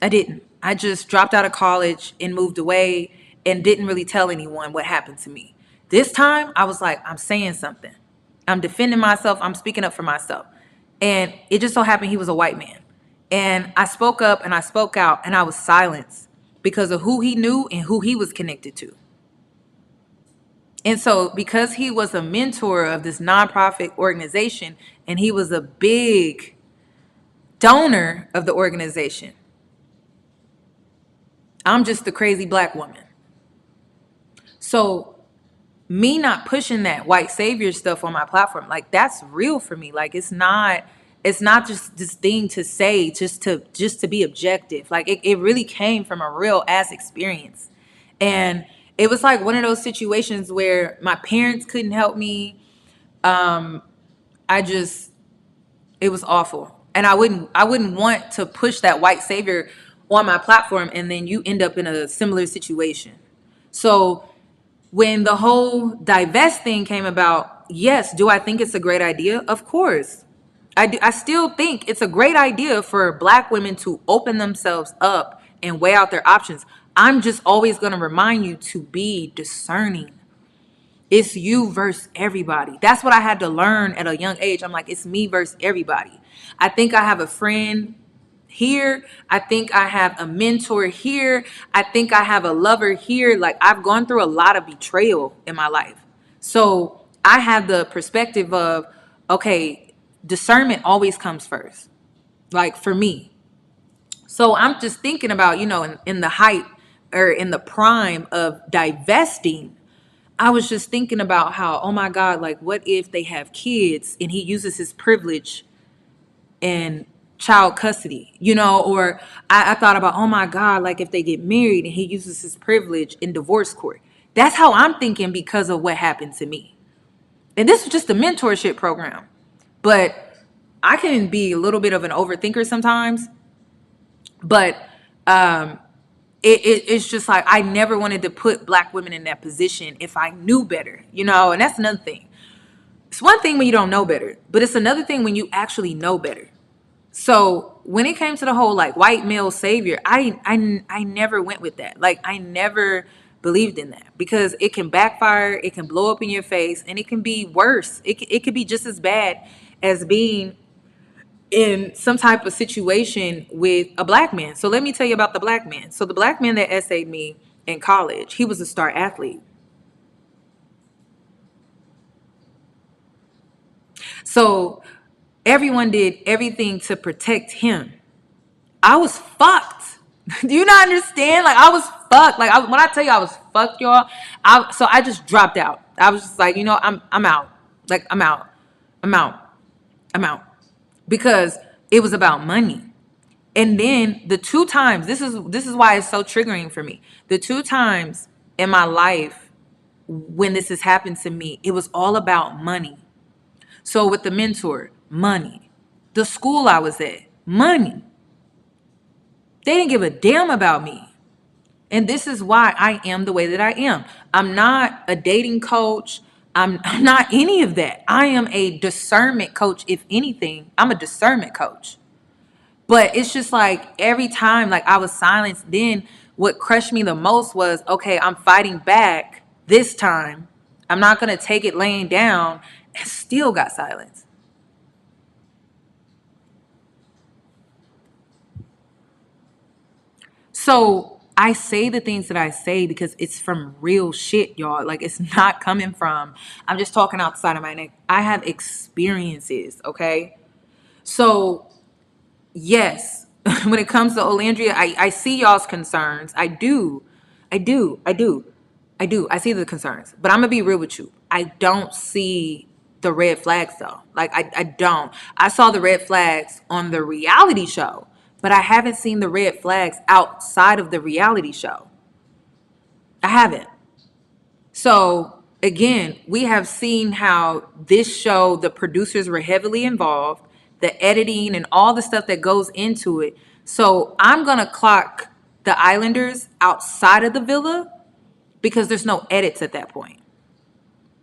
I didn't. I just dropped out of college and moved away and didn't really tell anyone what happened to me. This time, I was like, I'm saying something. I'm defending myself. I'm speaking up for myself. And it just so happened he was a white man. And I spoke up and I spoke out and I was silenced because of who he knew and who he was connected to. And so because he was a mentor of this nonprofit organization and he was a big donor of the organization, I'm just the crazy black woman. So me not pushing that white savior stuff on my platform, like that's real for me. Like it's not just this thing to say just to be objective. Like it really came from a real ass experience. And it was like one of those situations where my parents couldn't help me. It was awful. And I wouldn't want to push that white savior on my platform and then you end up in a similar situation. So when the whole divest thing came about, yes, do I think it's a great idea? Of course. I do. I still think it's a great idea for black women to open themselves up and weigh out their options. I'm just always going to remind you to be discerning. It's you versus everybody. That's what I had to learn at a young age. I'm like, it's me versus everybody. I think I have a friend here. I think I have a mentor here. I think I have a lover here. Like I've gone through a lot of betrayal in my life. So I have the perspective of, okay, discernment always comes first. Like for me. So I'm just thinking about, in the height or in the prime of divesting, I was just thinking about how, oh my God, like what if they have kids and he uses his privilege in child custody, or I thought about, oh my God, like if they get married and he uses his privilege in divorce court. That's how I'm thinking because of what happened to me. And this was just a mentorship program. But I can be a little bit of an overthinker sometimes. But it's just like I never wanted to put black women in that position if I knew better, and that's another thing. It's one thing when you don't know better, but it's another thing when you actually know better. So when it came to the whole like white male savior, I never went with that. Like I never believed in that because it can backfire, it can blow up in your face, and it can be worse. It could be just as bad as being in some type of situation with a black man. So let me tell you about the black man. So the black man that essayed me in college, he was a star athlete. So everyone did everything to protect him. I was fucked. Do you not understand? Like I was fucked. Like when I tell you I was fucked, y'all, so I just dropped out. I was just like, I'm out. Like I'm out. I'm out. I'm out. Because it was about money. And then the two times, this is why it's so triggering for me. The two times in my life when this has happened to me, it was all about money. So with the mentor, money. The school I was at, money. They didn't give a damn about me. And this is why I am the way that I am. I'm not a dating coach. I'm not any of that. I am a discernment coach. If anything, I'm a discernment coach. But it's just like every time like I was silenced, then what crushed me the most was, okay, I'm fighting back this time. I'm not going to take it laying down, and still got silenced. So I say the things that I say because it's from real shit, y'all. Like it's not coming from, I'm just talking outside of my neck. I have experiences, okay? So yes, when it comes to Olandria, I see y'all's concerns. I do. I see the concerns. But I'm going to be real with you. I don't see the red flags, though. Like, I don't. I saw the red flags on the reality show, but I haven't seen the red flags outside of the reality show. I haven't. So again, we have seen how this show, the producers were heavily involved, the editing and all the stuff that goes into it. So I'm gonna clock the Islanders outside of the villa because there's no edits at that point.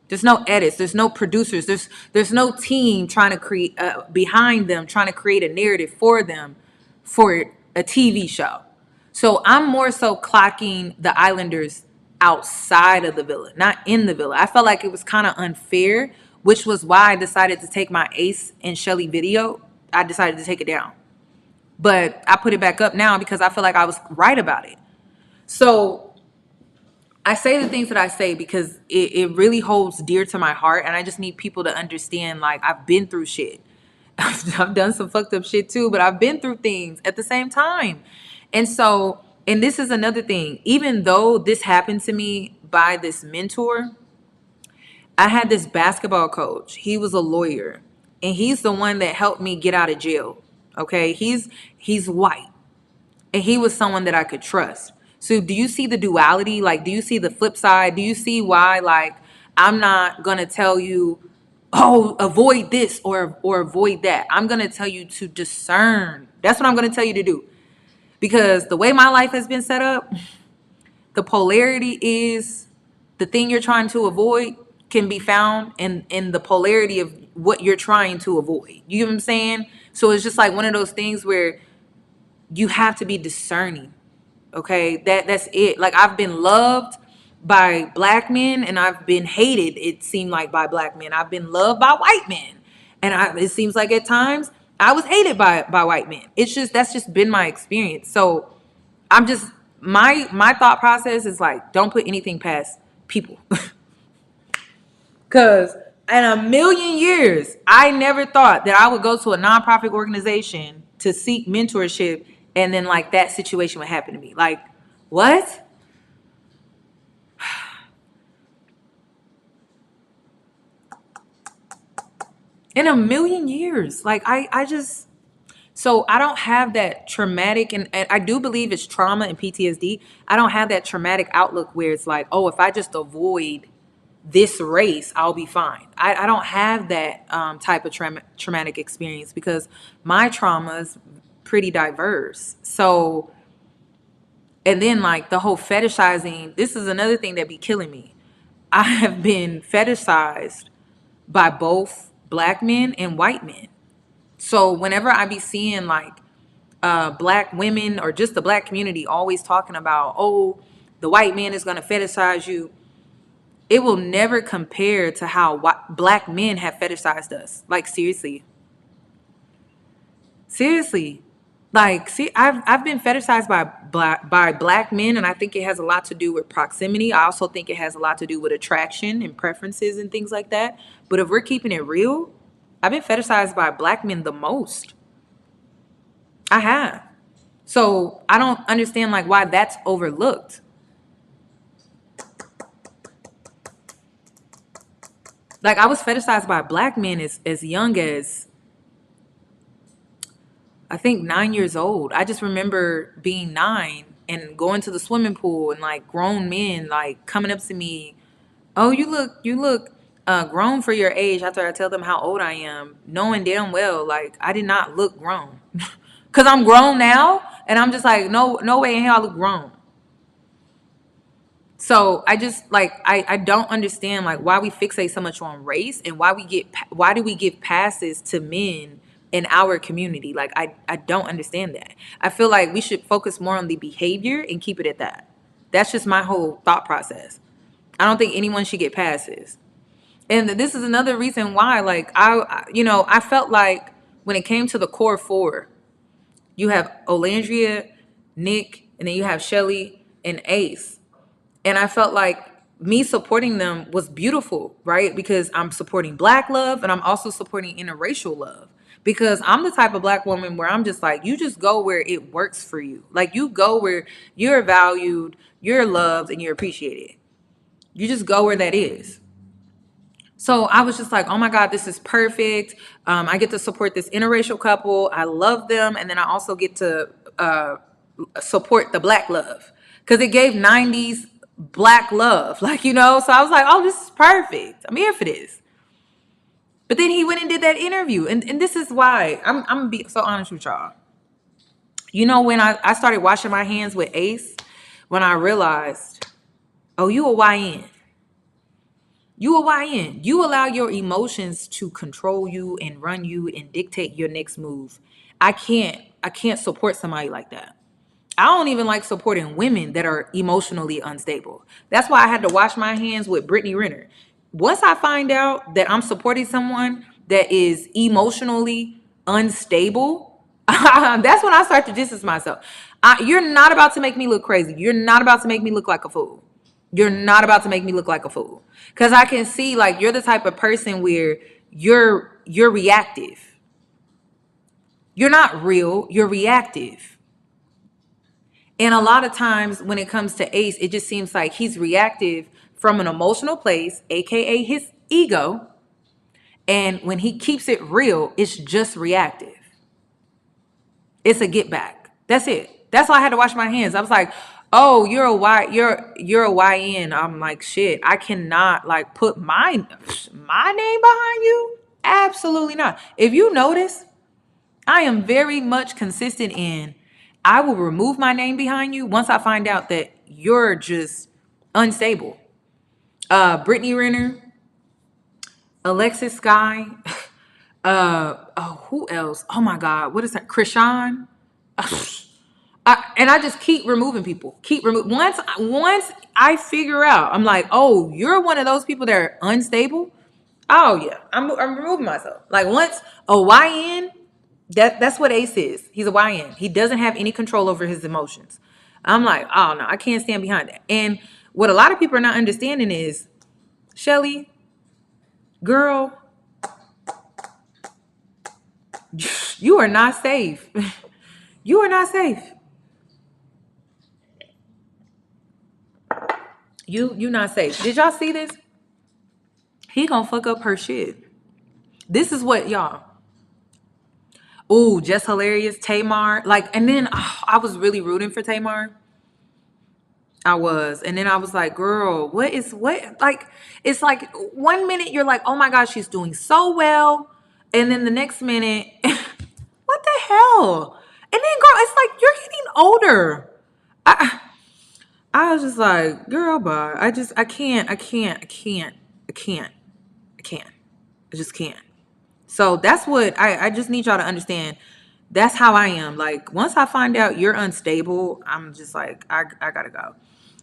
There's no edits. There's no producers. There's no team trying to create behind them, trying to create a narrative for them for a TV show. So I'm more so clocking the Islanders outside of the villa, not in the villa. I felt like it was kind of unfair, which was why I decided to take my Ace and Shelly video. I decided to take it down, but I put it back up now because I feel like I was right about it. So I say the things that I say because it really holds dear to my heart, and I just need people to understand, like, I've been through shit. I've done some fucked up shit too, but I've been through things at the same time. And so, and this is another thing, even though this happened to me by this mentor, I had this basketball coach. He was a lawyer, and he's the one that helped me get out of jail. Okay, he's white, and he was someone that I could trust. So do you see the duality? Like, do you see the flip side? Do you see why, like, I'm not gonna tell you, oh, avoid this or avoid that. I'm gonna tell you to discern. That's what I'm gonna tell you to do. Because the way my life has been set up, the polarity is the thing you're trying to avoid can be found in the polarity of what you're trying to avoid. You know what I'm saying? So it's just like one of those things where you have to be discerning. Okay, that's it. Like, I've been loved by black men, and I've been hated, it seemed like, by black men. I've been loved by white men, and it seems like at times I was hated by white men. It's just, that's just been my experience. So I'm just, my thought process is like, don't put anything past people. Because in a million years, I never thought that I would go to a nonprofit organization to seek mentorship, and then, like, that situation would happen to me. Like, what? In a million years. Like, I just, so I don't have that traumatic, and I do believe it's trauma and PTSD. I don't have that traumatic outlook where it's like, oh, if I just avoid this race, I'll be fine. I don't have that type of traumatic experience because my trauma is pretty diverse. So, and then, like, the whole fetishizing, this is another thing that be killing me. I have been fetishized by both black men and white men. So whenever I be seeing, like, black women or just the black community always talking about, oh, the white man is going to fetishize you, it will never compare to how black men have fetishized us. Like, seriously. Seriously. Like, see, I've been fetishized by black men, and I think it has a lot to do with proximity. I also think it has a lot to do with attraction and preferences and things like that. But if we're keeping it real, I've been fetishized by black men the most. I have. So I don't understand, like, why that's overlooked. Like, I was fetishized by black men as young as, I think, 9 years old. I just remember being 9 and going to the swimming pool, and, like, grown men, like, coming up to me, oh, you look grown for your age, after I tell them how old I am, knowing damn well, like, I did not look grown. Because I'm grown now, and I'm just like, no way in hell I look grown. So I just, like, I don't understand, like, why we fixate so much on race, and why do we give passes to men in our community? Like, I don't understand that. I feel like we should focus more on the behavior and keep it at that. That's just my whole thought process. I don't think anyone should get passes. And this is another reason why, like, I felt like when it came to the core four, you have Olandria, Nick, and then you have Shelly and Ace. And I felt like me supporting them was beautiful, right? Because I'm supporting black love, and I'm also supporting interracial love. Because I'm the type of black woman where I'm just like, you just go where it works for you. Like, you go where you're valued, you're loved, and you're appreciated. You just go where that is. So I was just like, oh my God, this is perfect. I get to support this interracial couple. I love them. And then I also get to support the black love. Because it gave 90s black love, like, you know. So I was like, oh, this is perfect. I'm here for this. But then he went and did that interview. And this is why I'm gonna be so honest with y'all. You know, when I started washing my hands with Ace, when I realized, oh, you a YN. You a YN. You allow your emotions to control you and run you and dictate your next move. I can't support somebody like that. I don't even like supporting women that are emotionally unstable. That's why I had to wash my hands with Brittany Renner. Once I find out that I'm supporting someone that is emotionally unstable, that's when I start to distance myself. You're not about to make me look crazy. You're not about to make me look like a fool. You're not about to make me look like a fool. Because I can see, like, you're the type of person where you're reactive. You're not real. You're reactive. And a lot of times when it comes to Ace, it just seems like he's reactive from an emotional place, aka his ego. And when he keeps it real, it's just reactive. It's a get back. That's it. That's why I had to wash my hands. I was like, oh, you're a YN. I'm like, shit, I cannot like put my name behind you. Absolutely not. If you notice, I am very much consistent in I will remove my name behind you once I find out that you're just unstable. Brittany Renner, Alexis Sky, who else? Oh my God, what is that? Krishan. And I just keep removing people. Once I figure out, I'm like, oh, you're one of those people that are unstable. Oh yeah, I'm removing myself. Like once a YN. That's what Ace is. He's a YN. He doesn't have any control over his emotions. I'm like, oh no, I can't stand behind that. And what a lot of people are not understanding is, Shelly, girl, you are not safe. You are not safe. You not safe. Did y'all see this? He gonna fuck up her shit. This is what y'all. Ooh, just hilarious. Tamar. Like, and then I was really rooting for Tamar. I was. And then I was like, girl, what? Like, it's like 1 minute you're like, oh my gosh, she's doing so well. And then the next minute, what the hell? And then, girl, it's like you're getting older. I was just like, girl, bye. I can't. I just can't. So that's what I just need y'all to understand. That's how I am. Like, once I find out you're unstable, I'm just like, I gotta go.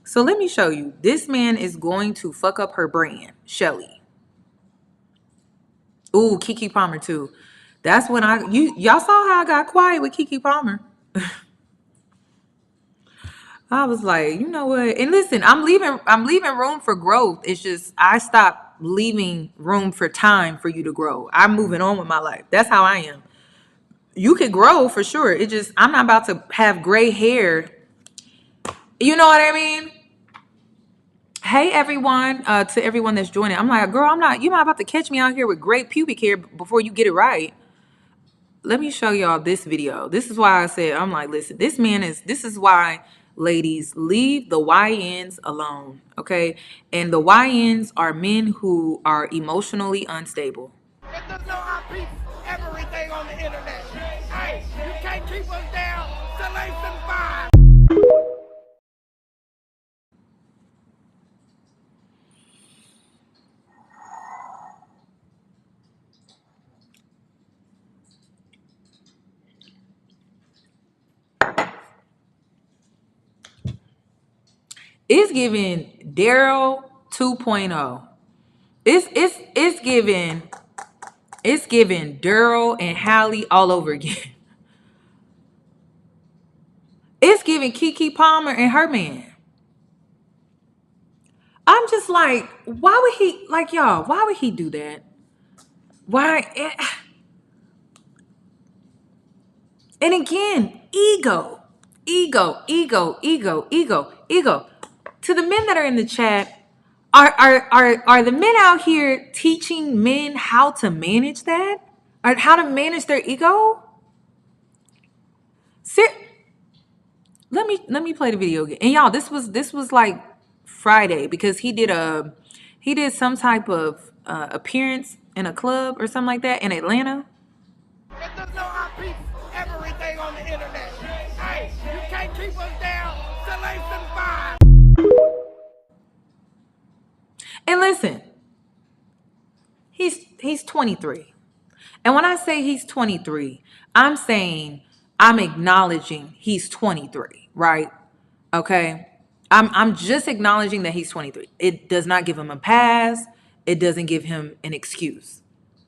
So let me show you. This man is going to fuck up her brand, Shelly. Ooh, Keke Palmer too. That's when y'all saw how I got quiet with Keke Palmer. I was like, you know what? And listen, I'm leaving room for growth. It's just I stopped leaving room for time for you to grow. I'm moving on with my life. That's how I am. You could grow for sure. It just I'm not about to have gray hair. You know what I mean? Hey everyone, to everyone that's joining. I'm like, girl, you're not about to catch me out here with great pubic hair before you get it right. Let me show y'all this video. This is why I said, I'm like, listen, this is why, ladies, leave the YNs alone, okay? And the YNs are men who are emotionally unstable. Let them know our people, everything on the internet. Hey, you can't keep us down. Salation 5. It's giving Daryl 2.0. It's giving Daryl and Hallie all over again. It's giving Keke Palmer and her man. I'm just like, why would he, like, y'all, why would he do that? Why? And again, ego. To the men that are in the chat, are the men out here teaching men how to manage that? Or how to manage their ego? Let me play the video again. And y'all, this was like Friday because he did some type of appearance in a club or something like that in Atlanta. If there's no our people, everything on the internet. Hey, you can't keep us down till they survive. And listen, he's 23. And when I say he's 23, I'm saying I'm acknowledging he's 23, right? Okay. I'm just acknowledging that he's 23. It does not give him a pass. It doesn't give him an excuse.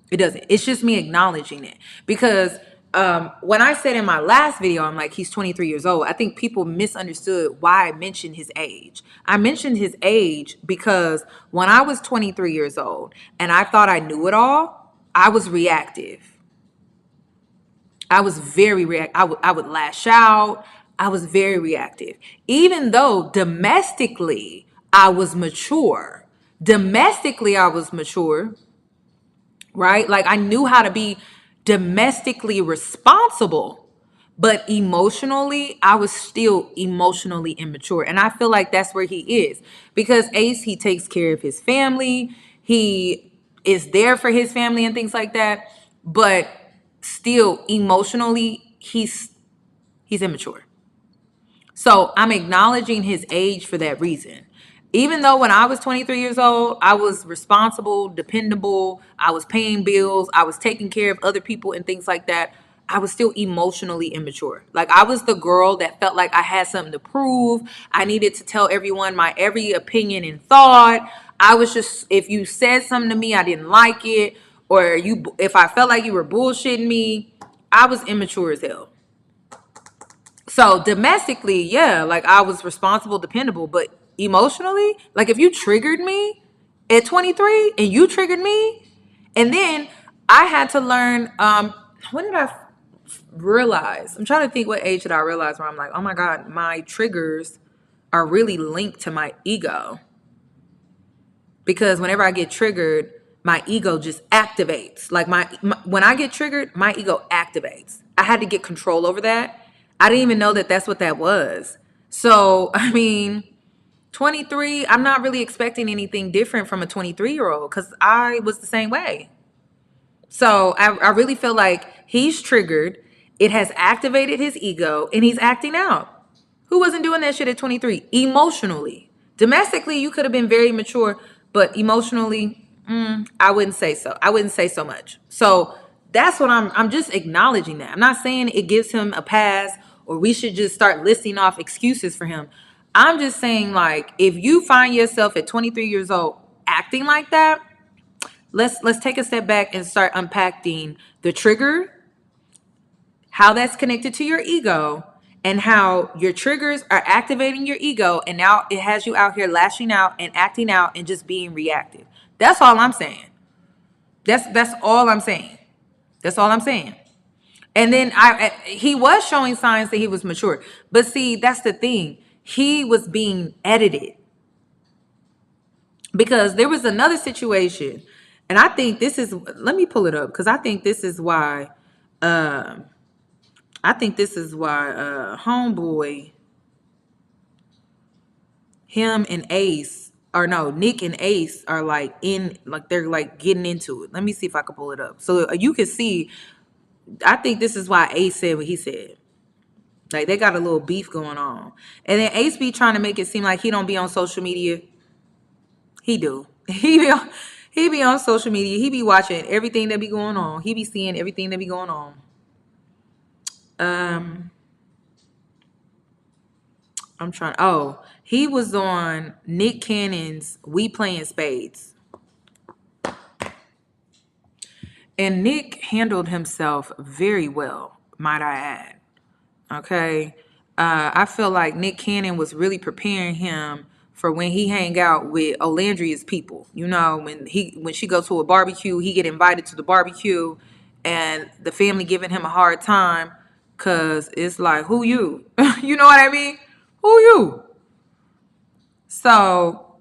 It doesn't. It's just me acknowledging it. Because when I said in my last video, I'm like, he's 23 years old. I think people misunderstood why I mentioned his age. I mentioned his age because when I was 23 years old and I thought I knew it all, I was reactive. I was very I would lash out. I was very reactive. Even though domestically I was mature. Domestically I was mature, right? Like I knew how to be domestically responsible, but emotionally I was still emotionally immature. And I feel like that's where he is. Because Ace, he takes care of his family. He is there for his family and things like that. But still emotionally he's immature. So I'm acknowledging his age for that reason. Even though when I was 23 years old, I was responsible, dependable, I was paying bills, I was taking care of other people and things like that, I was still emotionally immature. Like I was the girl that felt like I had something to prove. I needed to tell everyone my every opinion and thought. I was just, if you said something to me, I didn't like it, or if I felt like you were bullshitting me, I was immature as hell. So domestically, yeah, like I was responsible, dependable, but emotionally, like if you triggered me at 23 and you triggered me, and then I had to learn, when did I realize? I'm trying to think what age did I realize where I'm like, oh my God, my triggers are really linked to my ego. Because whenever I get triggered, my ego just activates. Like when I get triggered, my ego activates. I had to get control over that. I didn't even know that that's what that was. So, I mean, 23, I'm not really expecting anything different from a 23-year-old because I was the same way. So I really feel like he's triggered. It has activated his ego and he's acting out. Who wasn't doing that shit at 23? Emotionally. Domestically, you could have been very mature, but emotionally, I wouldn't say so. I wouldn't say so much. So that's what I'm just acknowledging that. I'm not saying it gives him a pass or we should just start listing off excuses for him. I'm just saying, like, if you find yourself at 23 years old acting like that, let's take a step back and start unpacking the trigger, how that's connected to your ego, and how your triggers are activating your ego, and now it has you out here lashing out and acting out and just being reactive. That's all I'm saying. That's all I'm saying. That's all I'm saying. And then he was showing signs that he was mature. But see, that's the thing. He was being edited. Because there was another situation, and I think this is, let me pull it up, because I think this is why homeboy, him and Ace, or no, Nick and Ace are like they're like getting into it. Let me see if I can pull it up. So you can see, I think this is why Ace said what he said. Like they got a little beef going on. And then Ace be trying to make it seem like he don't be on social media. He do. He be on social media. He be watching everything that be going on. He be seeing everything that be going on. I'm trying. Oh, he was on Nick Cannon's We Playing Spades. And Nick handled himself very well, might I add. Okay. I feel like Nick Cannon was really preparing him for when he hang out with Olandria's people. You know, when she goes to a barbecue, he get invited to the barbecue and the family giving him a hard time because it's like, who you? You know what I mean? Who you? So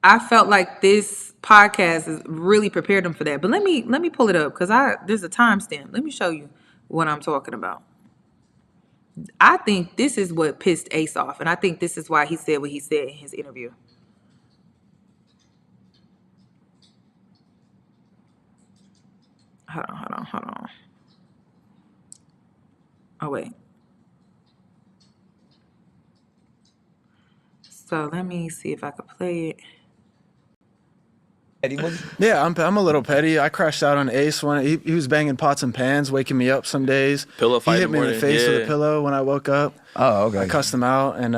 I felt like this podcast has really prepared him for that. But let me pull it up because there's a timestamp. Let me show you what I'm talking about. I think this is what pissed Ace off, and I think this is why he said what he said in his interview. Hold on. Oh, wait. So let me see if I could play it. Yeah, I'm a little petty. I crashed out on Ace when he was banging pots and pans, waking me up some days. Pillow fight He in hit the me in the morning, face with yeah. a pillow when I woke up. Oh, okay. I cussed him out, and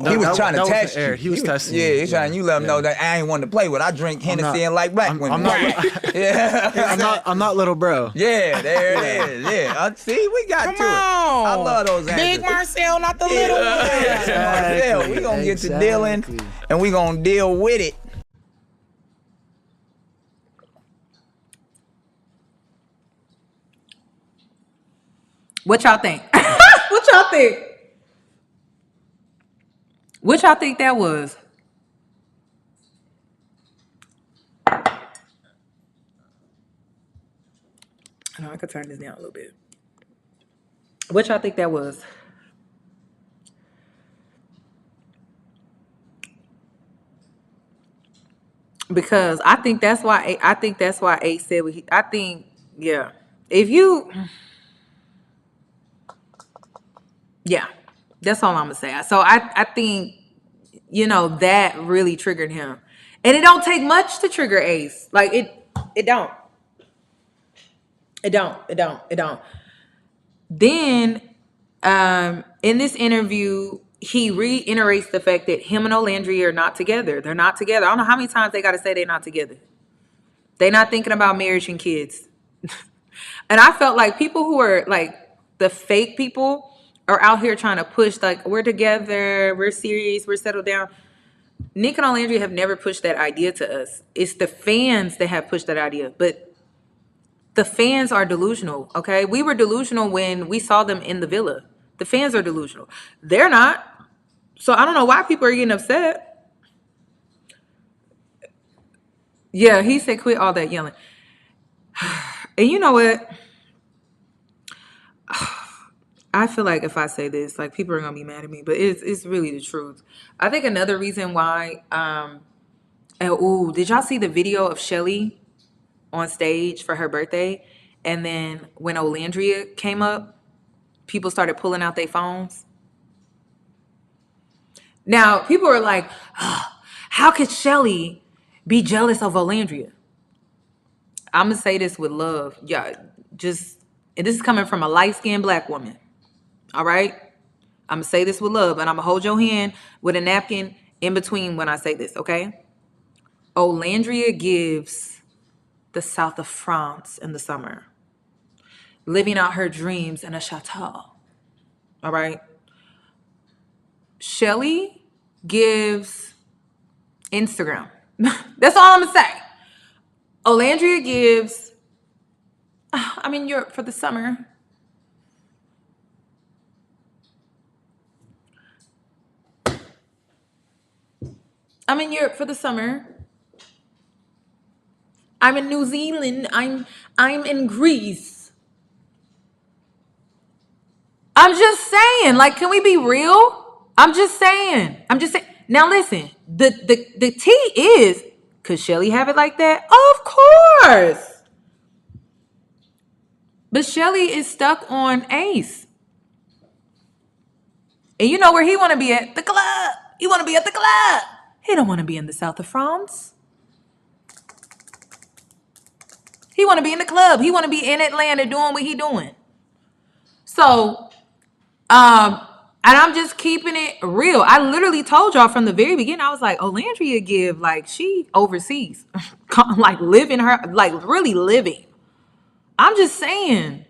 He was trying to test you. He was testing Yeah, me. he's trying. You let him know that I ain't one to play with. I drink Hennessy and like black women. I'm not. Yeah, I'm not little bro. yeah, there it is. Yeah, see, we got Come to it. on. I love those answers. Big Marcel, not the little one. Marcel, we gonna get to dealing, and we gonna deal with it. What y'all think? What y'all think? What y'all think that was? No, I could turn this down a little bit. What y'all think that was? Because I think that's why Ace said what he. I think, yeah. If you, yeah, that's all I'm gonna say. So I think, that really triggered him, and it don't take much to trigger Ace. Like it don't. It don't. Then, in this interview, he reiterates the fact that him and Olandria are not together. They're not together. I don't know how many times they got to say they're not together. They're not thinking about marriage and kids. And I felt like people who are like the fake people are out here trying to push, like, we're together, we're serious, we're settled down. Nick and Olandria have never pushed that idea to us. It's the fans that have pushed that idea. But the fans are delusional, okay? We were delusional when we saw them in the villa. The fans are delusional. They're not. So I don't know why people are getting upset. Yeah, he said quit all that yelling. And you know what? I feel like if I say this, like, people are gonna be mad at me, but it's really the truth. I think another reason why, did y'all see the video of Shelly on stage for her birthday? And then when Olandria came up, people started pulling out their phones. Now, people are like, how could Shelly be jealous of Olandria? I'm gonna say this with love. Yeah, and this is coming from a light-skinned black woman. All right? I'm gonna say this with love, and I'm gonna hold your hand with a napkin in between when I say this, okay? Olandria gives the south of France in the summer, living out her dreams in a chateau. All right? Shelly gives Instagram. That's all I'm gonna say. Olandria gives, I'm in Europe for the summer. I'm in Europe for the summer. I'm in New Zealand. I'm in Greece. I'm just saying, like, can we be real? I'm just saying. Now listen, the tea is, could Shelly have it like that? Of course. But Shelly is stuck on Ace. And you know where he want to be at? The club. He want to be at the club. He don't want to be in the south of France. He want to be in the club. He want to be in Atlanta doing what he doing. So, and I'm just keeping it real. I literally told y'all from the very beginning, I was like, Olandria give, like, she overseas. Like, living her, like, really living. I'm just saying.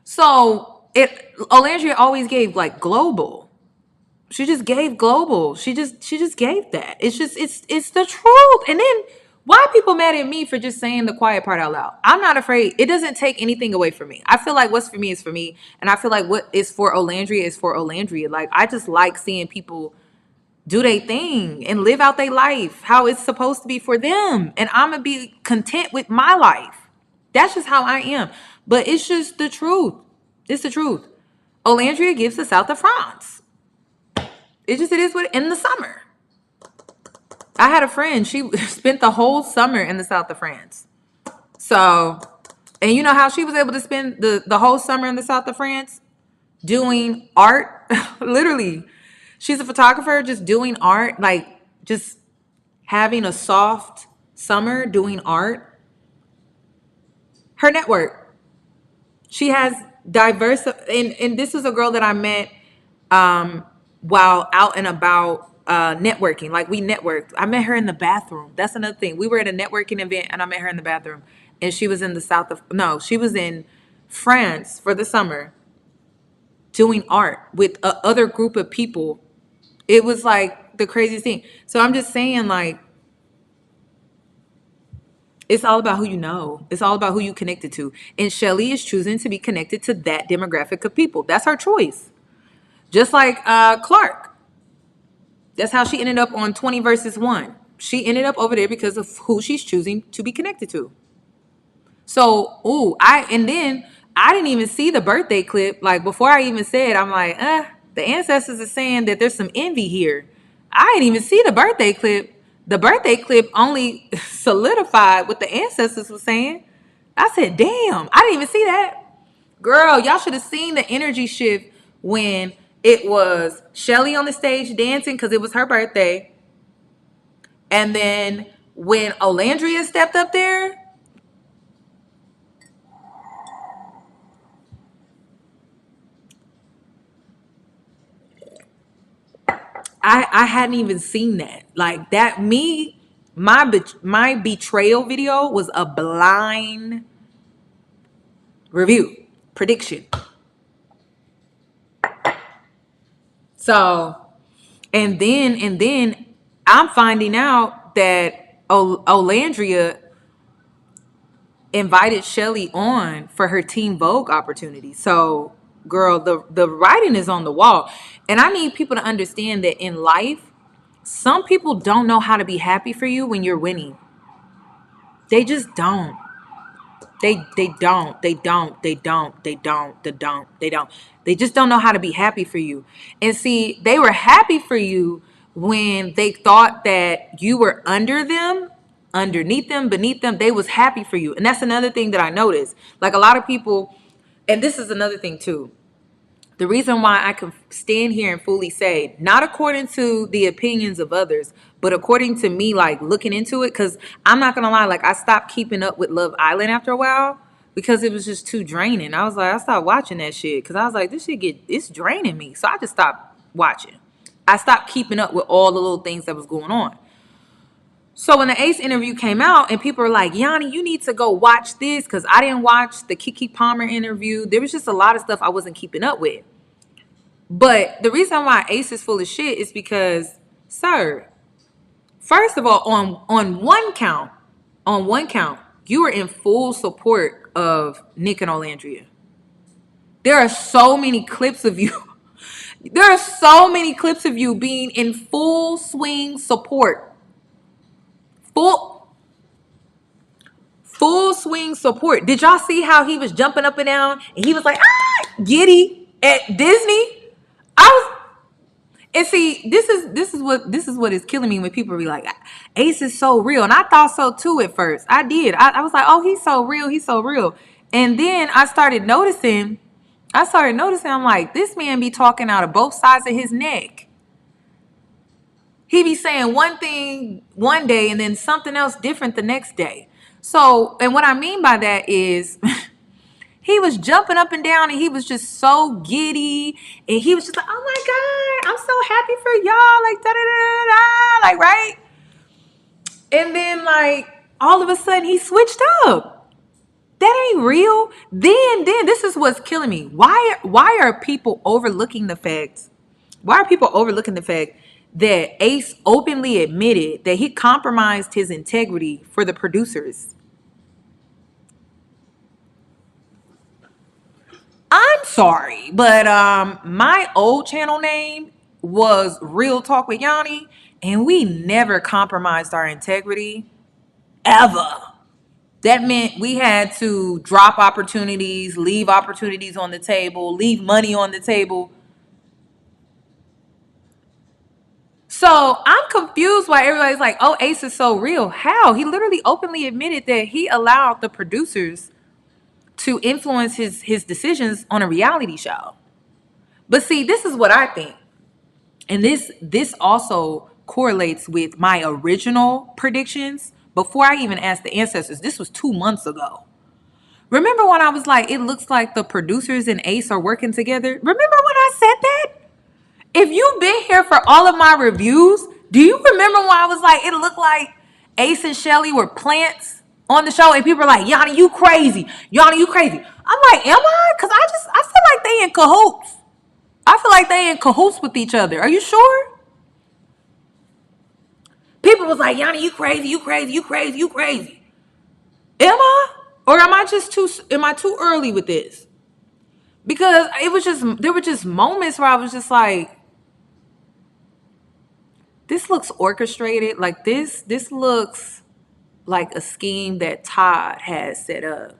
So, Olandria always gave, like, global. She just gave global. She just gave that. It's the truth. And then why are people mad at me for just saying the quiet part out loud? I'm not afraid. It doesn't take anything away from me. I feel like what's for me is for me. And I feel like what is for Olandria is for Olandria. Like, I just like seeing people do their thing and live out their life how it's supposed to be for them. And I'm going to be content with my life. That's just how I am. But it's just the truth. It's the truth. Olandria gives the South of France. It is what in the summer. I had a friend, she spent the whole summer in the South of France. So, and you know how she was able to spend the whole summer in the South of France? Doing art. Literally. She's a photographer, just doing art, like just having a soft summer doing art. Her network. She has diverse, and this is a girl that I met while out and about networking. Like we networked. I met her in the bathroom. That's another thing. We were at a networking event and I met her in the bathroom. And she was in the she was in France for the summer doing art with a other group of people. It was like the craziest thing. So I'm just saying, like, it's all about who you know. It's all about who you connected to. And Shelly is choosing to be connected to that demographic of people. That's her choice. Just like Clark. That's how she ended up on 20 versus 1. She ended up over there because of who she's choosing to be connected to. So, and then I didn't even see the birthday clip. Like before I even said, I'm like, the ancestors are saying that there's some envy here. I didn't even see the birthday clip. The birthday clip only solidified what the ancestors were saying. I said, damn, I didn't even see that. Girl, y'all should have seen the energy shift when it was Shelly on the stage dancing because it was her birthday. And then when Olandria stepped up there, I hadn't even seen that. Like that, my betrayal video was a blind review prediction. So, and then I'm finding out that Olandria invited Shelly on for her Teen Vogue opportunity. So, girl, the writing is on the wall. And I need people to understand that in life, some people don't know how to be happy for you when you're winning. They just don't. They don't. They just don't know how to be happy for you. And see, they were happy for you when they thought that you were under them, underneath them, beneath them. They was happy for you. And that's another thing that I noticed. Like a lot of people, and this is another thing too. The reason why I can stand here and fully say, not according to the opinions of others, but according to me, like looking into it, because I'm not going to lie, like I stopped keeping up with Love Island after a while because it was just too draining. I was like, I stopped watching that shit because I was like, it's draining me. So I just stopped watching. I stopped keeping up with all the little things that was going on. So when the Ace interview came out and people were like, Yoni, you need to go watch this because I didn't watch the Keke Palmer interview. There was just a lot of stuff I wasn't keeping up with. But the reason why Ace is full of shit is because, sir, first of all, on one count, you were in full support of Nick and Olandria. There are so many clips of you. There are so many clips of you being in full swing support. Full swing support. Did y'all see how he was jumping up and down and he was like, giddy at Disney? And see, this is what is killing me when people be like, Ace is so real. And I thought so too at first. I did. I was like, oh, he's so real. And then I started noticing, I'm like, this man be talking out of both sides of his neck. He be saying one thing one day and then something else different the next day. So, and what I mean by that is he was jumping up and down and he was just so giddy. And he was just like, oh my God, I'm so happy for y'all. Like, da-da-da-da-da. Like, right? And then, like, all of a sudden he switched up. That ain't real. Then this is what's killing me. Why are people overlooking the fact? Why are people overlooking the fact that Ace openly admitted that he compromised his integrity for the producers? I'm sorry, but my old channel name was Real Talk with Yoni, and we never compromised our integrity, ever. That meant we had to drop opportunities, leave opportunities on the table, leave money on the table. So I'm confused why everybody's like, oh, Ace is so real. How? He literally openly admitted that he allowed the producers to influence his decisions on a reality show. But see, this is what I think. And this also correlates with my original predictions before I even asked the ancestors. This was 2 months ago. Remember when I was like, it looks like the producers and Ace are working together? Remember when I said that? If you've been here for all of my reviews, do you remember when I was like, it looked like Ace and Shelly were plants on the show and people were like, Yoni, you crazy. Yoni, you crazy. I'm like, am I? Because I feel like they in cahoots. I feel like they in cahoots with each other. Are you sure? People was like, Yoni, you crazy, you crazy, you crazy, you crazy. Am I? Or am I too early with this? Because there were just moments where I was just like, this looks orchestrated. Like this looks like a scheme that Todd has set up.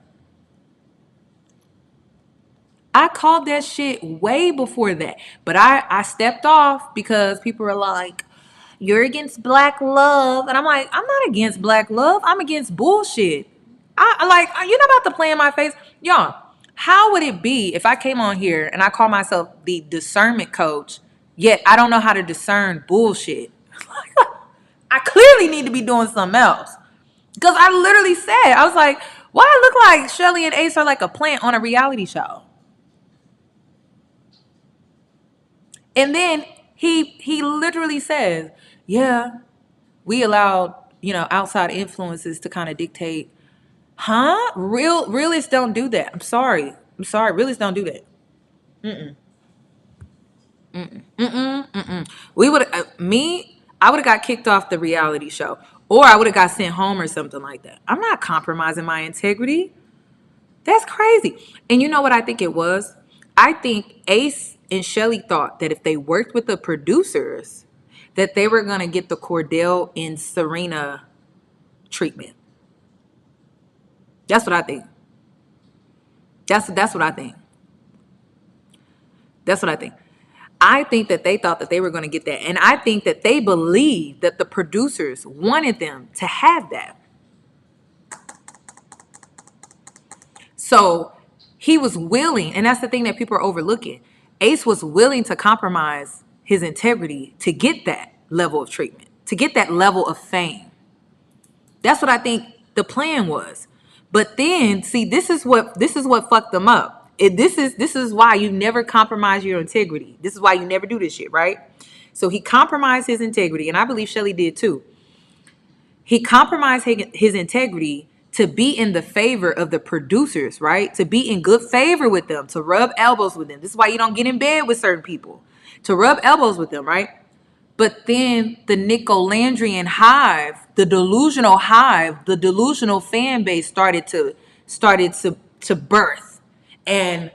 I called that shit way before that. But I stepped off because people were like, you're against black love. And I'm like, I'm not against black love. I'm against bullshit. You're not about to play in my face. Y'all, how would it be if I came on here and I call myself the discernment coach, yet I don't know how to discern bullshit? I clearly need to be doing something else. Because I literally said, I was like, why it look like Shelly and Ace are like a plant on a reality show? And then he literally says, yeah, we allowed, outside influences to kind of dictate. Huh? Realists don't do that. I'm sorry. Realists don't do that. I would have got kicked off the reality show, or I would have got sent home or something like that. I'm not compromising my integrity. That's crazy. And you know what I think it was? I think Ace and Shelly thought that if they worked with the producers, that they were going to get the Cordell and Serena treatment. That's what I think. That's what I think. That's what I think. I think that they thought that they were going to get that. And I think that they believed that the producers wanted them to have that. So he was willing, and that's the thing that people are overlooking. Ace was willing to compromise his integrity to get that level of treatment, to get that level of fame. That's what I think the plan was. But then, see, this is what fucked them up. This is why you never compromise your integrity. This is why you never do this shit, right? So he compromised his integrity, and I believe Shelly did too. He compromised his integrity to be in the favor of the producers, right? To be in good favor with them, to rub elbows with them. This is why you don't get in bed with certain people. To rub elbows with them, right? But then the Olandrian hive, the delusional hive, the delusional fan base started to birth. And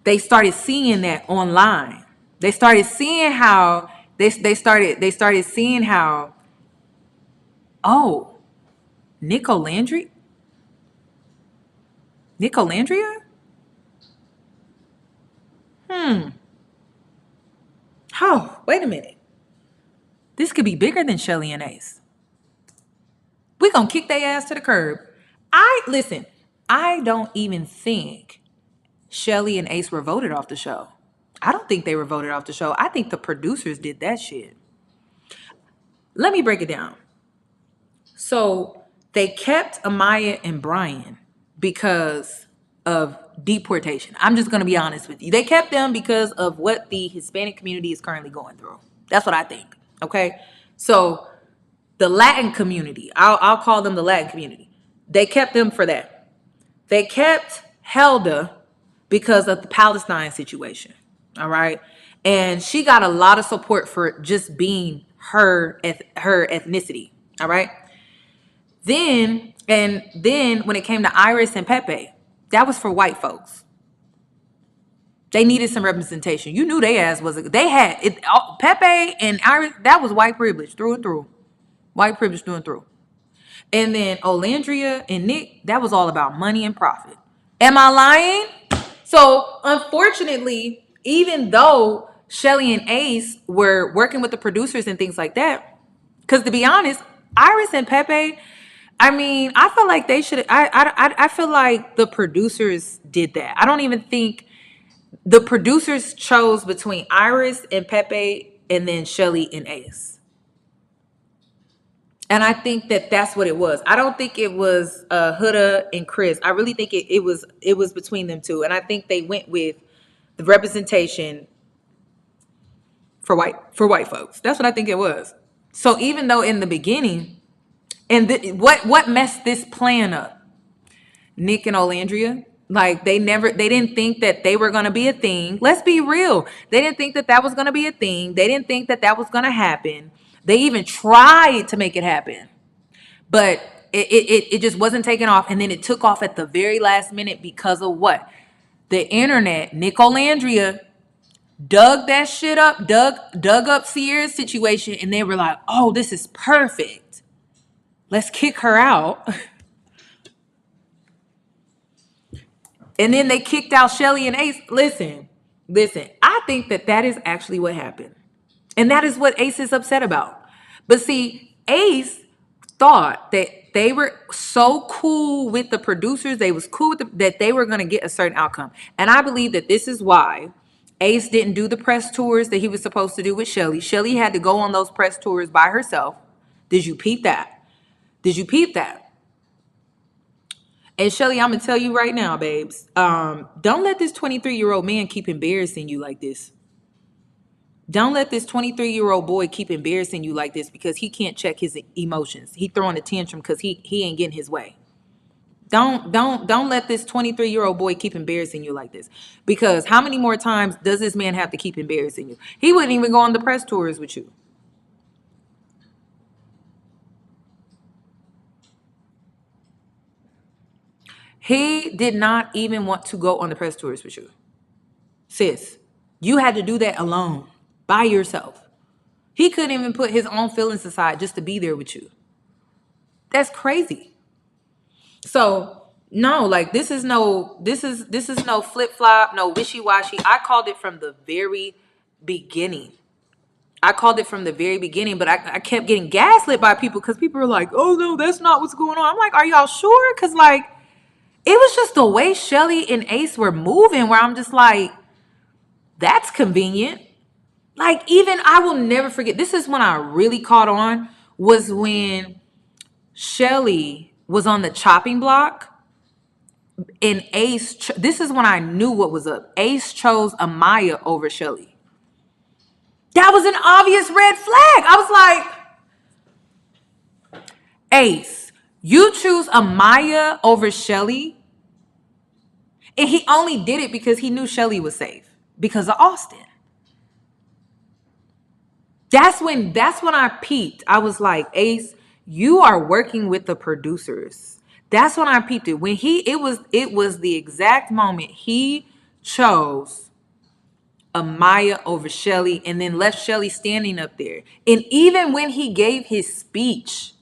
they started seeing that online. They started seeing how oh, Olandria? Oh, wait a minute. This could be bigger than Shelly and Ace. We're going to kick their ass to the curb. I don't even think Shelly and Ace were voted off the show. I don't think they were voted off the show. I think the producers did that shit. Let me break it down. So they kept Amaya and Brian because of deportation. I'm just going to be honest with you. They kept them because of what the Hispanic community is currently going through. That's what I think. Okay. So the Latin community, I'll call them the Latin community. They kept them for that. They kept Helda because of the Palestine situation. All right. And she got a lot of support for just being her ethnicity. All right. Then when it came to Iris and Pepe, that was for white folks. They needed some representation. You knew they ass was they had it. Pepe and Iris, that was white privilege through and through. White privilege through and through. And then Olandria and Nick, that was all about money and profit. Am I lying? So unfortunately, even though Shelly and Ace were working with the producers and things like that, because to be honest, Iris and Pepe, I mean, I feel like they should. I feel like the producers did that. I don't even think the producers chose between Iris and Pepe and then Shelly and Ace. And I think that that's what it was. I don't think it was Huda and Chris. I really think it was between them two. And I think they went with the representation for white folks. That's what I think it was. So even though in the beginning, and what messed this plan up? Nick and Olandria, like they didn't think that they were gonna be a thing. Let's be real. They didn't think that was gonna be a thing. They didn't think that was gonna happen. They even tried to make it happen, but it just wasn't taking off. And then it took off at the very last minute because of what? The internet. Nick Olandria dug that shit up, dug up Sierra's situation, and they were like, "Oh, this is perfect. Let's kick her out." And then they kicked out Shelly and Ace. Listen. I think that is actually what happened. And that is what Ace is upset about. But see, Ace thought that they were so cool with the producers. They was cool with that they were going to get a certain outcome. And I believe that this is why Ace didn't do the press tours that he was supposed to do with Shelly. Shelly had to go on those press tours by herself. Did you peep that? And Shelly, I'm going to tell you right now, babes, don't let this 23-year-old man keep embarrassing you like this. Don't let this 23-year-old boy keep embarrassing you like this because he can't check his emotions. He throwing a tantrum because he ain't getting his way. Don't let this 23-year-old boy keep embarrassing you like this. Because how many more times does this man have to keep embarrassing you? He wouldn't even go on the press tours with you. He did not even want to go on the press tours with you. Sis, you had to do that alone, by yourself. He couldn't even put his own feelings aside just to be there with you. That's crazy. So, no, like this is no flip-flop, no wishy-washy. I called it from the very beginning. But I kept getting gaslit by people because people were like, "Oh no, that's not what's going on." I'm like, "Are y'all sure?" Because like, it was just the way Shelly and Ace were moving where I'm just like, that's convenient. Like, even I will never forget. This is when I really caught on, was when Shelly was on the chopping block and Ace, this is when I knew what was up. Ace chose Amaya over Shelly. That was an obvious red flag. I was like, Ace, you choose Amaya over Shelly? And he only did it because he knew Shelly was safe because of Austin. That's when I peeped. I was like, Ace, you are working with the producers. That's when I peeped it. When it was the exact moment he chose Amaya over Shelly and then left Shelly standing up there. And even when he gave his speech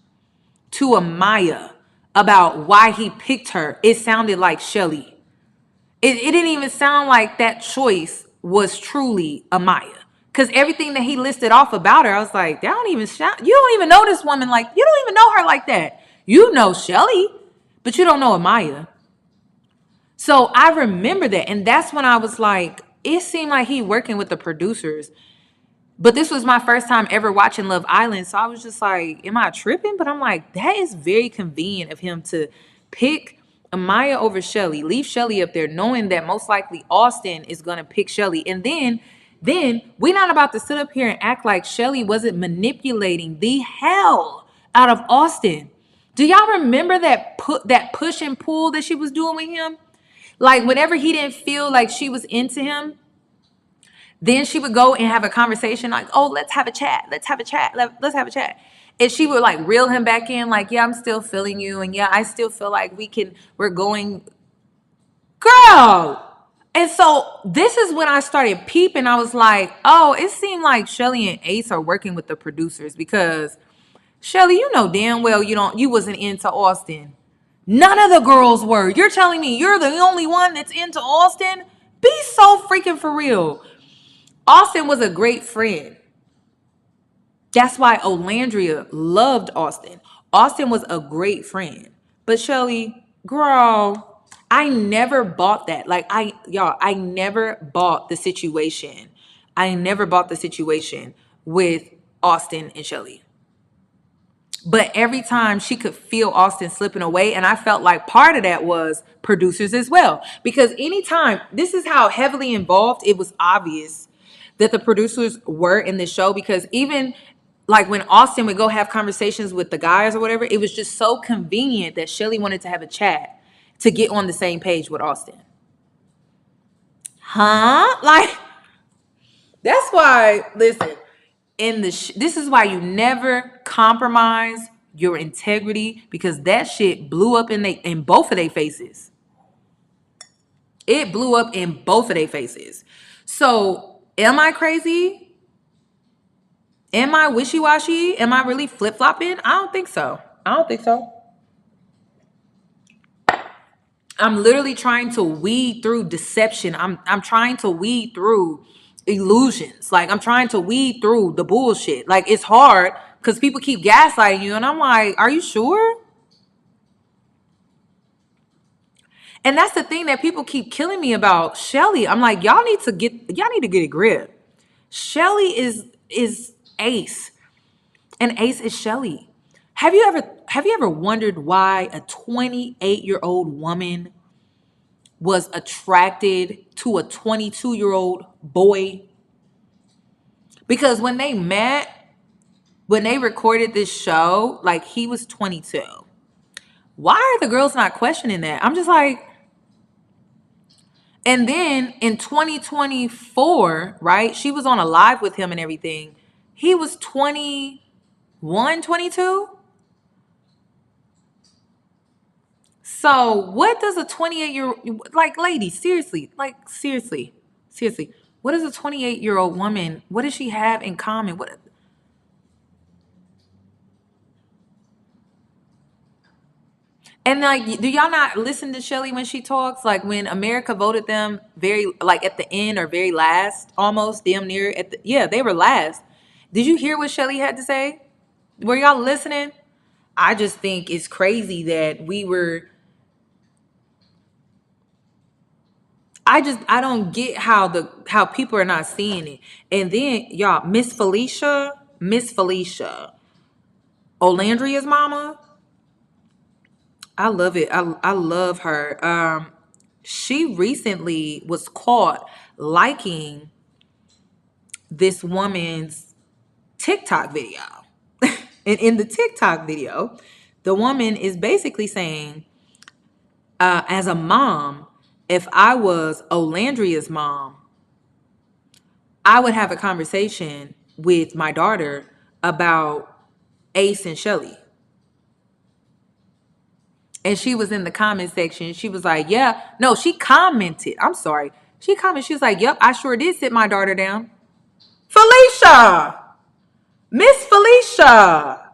to Amaya about why he picked her, it sounded like Shelly. It didn't even sound like that choice was truly Amaya. Because everything that he listed off about her, I was like, you don't even know this woman like, you don't even know her like that. You know Shelly, but you don't know Amaya. So I remember that. And that's when I was like, it seemed like he working with the producers. But this was my first time ever watching Love Island. So I was just like, am I tripping? But I'm like, that is very convenient of him to pick Amaya over Shelly, leave Shelly up there, knowing that most likely Austin is going to pick Shelly. And then we're not about to sit up here and act like Shelly wasn't manipulating the hell out of Austin. Do y'all remember that push and pull that she was doing with him? Like whenever he didn't feel like she was into him, then she would go and have a conversation like, "Oh, let's have a chat. Let's have a chat. Let's have a chat." And she would like reel him back in like, "Yeah, I'm still feeling you. And yeah, I still feel like we're going." Girl. And so this is when I started peeping. I was like, oh, it seemed like Shelly and Ace are working with the producers because Shelly, you know damn well you wasn't into Austin. None of the girls were. You're telling me you're the only one that's into Austin? Be so freaking for real. Austin was a great friend. That's why Olandria loved Austin. Austin was a great friend. But Shelly, girl, I never bought that. Like I never bought the situation. I never bought the situation with Austin and Shelly. But every time she could feel Austin slipping away, and I felt like part of that was producers as well. Because anytime, this is how heavily involved it was obvious that the producers were in the show, because even like when Austin would go have conversations with the guys or whatever, it was just so convenient that Shelly wanted to have a chat to get on the same page with Austin. Huh? Like, that's why, listen, this is why you never compromise your integrity, because that shit blew up in both of their faces. It blew up in both of their faces. So, am I crazy? Am I wishy-washy? Am I really flip-flopping? I don't think so. I'm literally trying to weed through deception. I'm trying to weed through illusions. Like, I'm trying to weed through the bullshit. Like, it's hard because people keep gaslighting you, and I'm like, are you sure? And that's the thing that people keep killing me about Shelly. I'm like, y'all need to get a grip. Shelly is Ace, and Ace is Shelly. Have you ever wondered why a 28-year-old woman was attracted to a 22-year-old boy? Because when they met, when they recorded this show, like, he was 22. Why are the girls not questioning that? I'm just like, and then in 2024, right? She was on a live with him and everything. He was 21, 22. So what does a 28-year-old, like, lady, seriously, what does a 28-year-old woman, what does she have in common? What? And like, do y'all not listen to Shelly when she talks? Like, when America voted them very, like, at the end or very last, almost damn near yeah, they were last. Did you hear what Shelly had to say? Were y'all listening? I just think it's crazy that I don't get how people are not seeing it. And then y'all, Miss Felicia, Olandria's mama, I love it. I love her. She recently was caught liking this woman's TikTok video. And in the TikTok video, the woman is basically saying, as a mom, if I was Olandria's mom, I would have a conversation with my daughter about Ace and Shelly. And she was in the comment section. She was like, yeah. No, she commented. I'm sorry. She commented. She was like, yep, I sure did sit my daughter down. Felicia! Miss Felicia!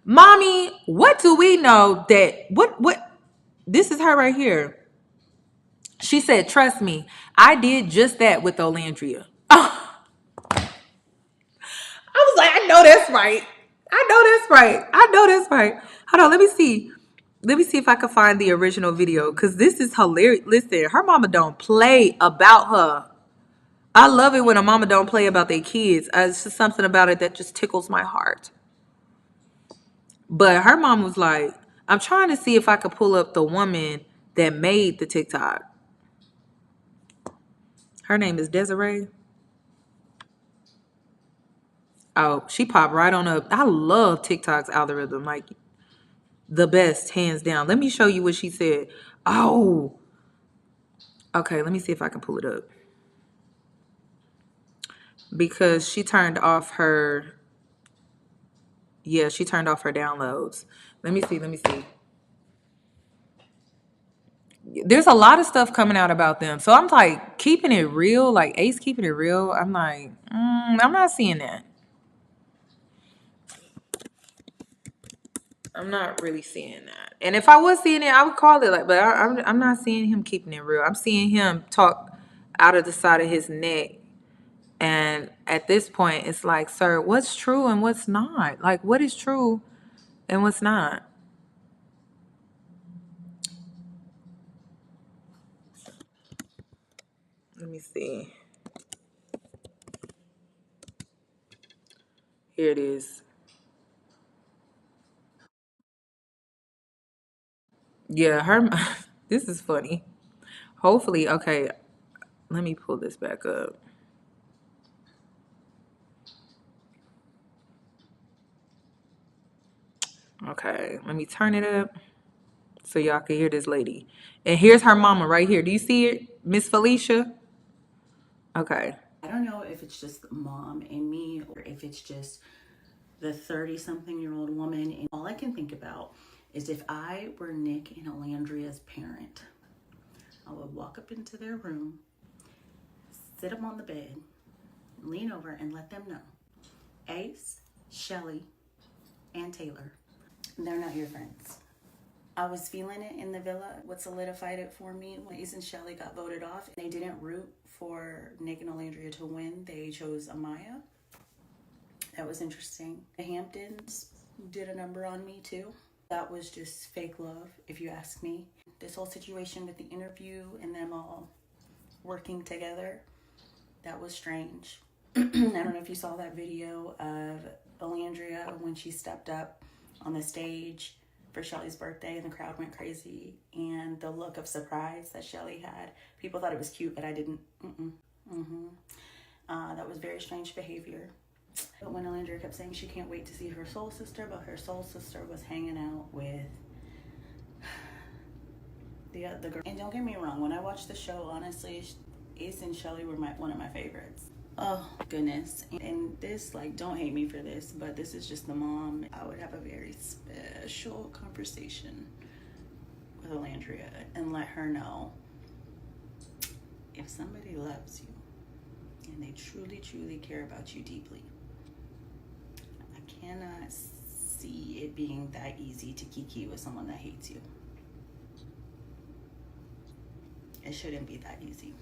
Mommy, what do we know that, what, this is her right here. She said, trust me, I did just that with Olandria. I was like, I know that's right. Hold on, let me see. Let me see if I can find the original video, because this is hilarious. Listen, her mama don't play about her. I love it when a mama don't play about their kids. It's just something about it that just tickles my heart. But her mom was like, I'm trying to see if I could pull up the woman that made the TikTok. Her name is Desiree. Oh, she popped right on up. I love TikTok's algorithm. Like, the best, hands down. Let me show you what she said. Oh, okay. Let me see if I can pull it up. Because she turned off her, she turned off her downloads. Let me see. There's a lot of stuff coming out about them. So I'm like, keeping it real, like Ace keeping it real. I'm like, I'm not seeing that. I'm not really seeing that. And if I was seeing it, I would call it like, but I'm not seeing him keeping it real. I'm seeing him talk out of the side of his neck. And at this point, it's like, sir, what's true and what's not? Like, what is true and what's not? Let me see. Here it is. Yeah, her. This is funny. Hopefully, okay. Let me pull this back up. Okay, let me turn it up so y'all can hear this lady. And here's her mama right here. Do you see it, Miss Felicia? Okay. I don't know if it's just mom in me or if it's just the 30-something-year-old woman. And all I can think about is if I were Nick and Olandria's parent, I would walk up into their room, sit them on the bed, lean over and let them know, Ace, Shelly, and Taylor, they're not your friends. I was feeling it in the villa. What solidified it for me when Ace and Shelly got voted off, they didn't root for Nick and Olandria to win. They chose Amaya. That was interesting. The Hamptons did a number on me too. That was just fake love, if you ask me. This whole situation with the interview and them all working together, that was strange. I don't know if you saw that video of Olandria when she stepped up on the stage for Shelly's birthday and the crowd went crazy, and the look of surprise that Shelly had. People thought it was cute, but I didn't. That was very strange behavior. But when Olandria kept saying she can't wait to see her soul sister, but her soul sister was hanging out with the girl. And don't get me wrong, when I watched the show, honestly, Ace and Shelly were one of my favorites. Oh goodness. And this, like, don't hate me for this, but this is just the mom. I would have a very special conversation with Olandria and let her know, if somebody loves you and they truly, truly care about you deeply, I cannot see it being that easy to kiki with someone that hates you. It shouldn't be that easy.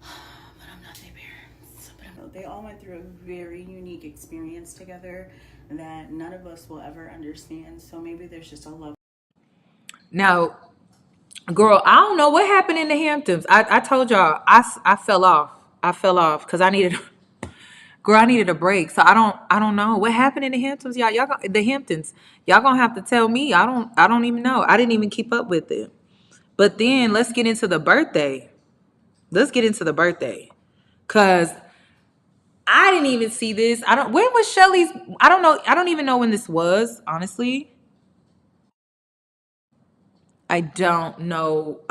But I'm not their parents. But they all went through a very unique experience together that none of us will ever understand. So maybe there's just a love. Now, girl, I don't know what happened in the Hamptons. I told y'all I fell off. I fell off because I needed a break. So I don't know what happened in the Hamptons, y'all. The Hamptons. Y'all gonna have to tell me. I don't even know. I didn't even keep up with it. But then let's get into the birthday. Cause I didn't even see this. When was Shelly's? I don't know. I don't even know when this was, honestly. I don't know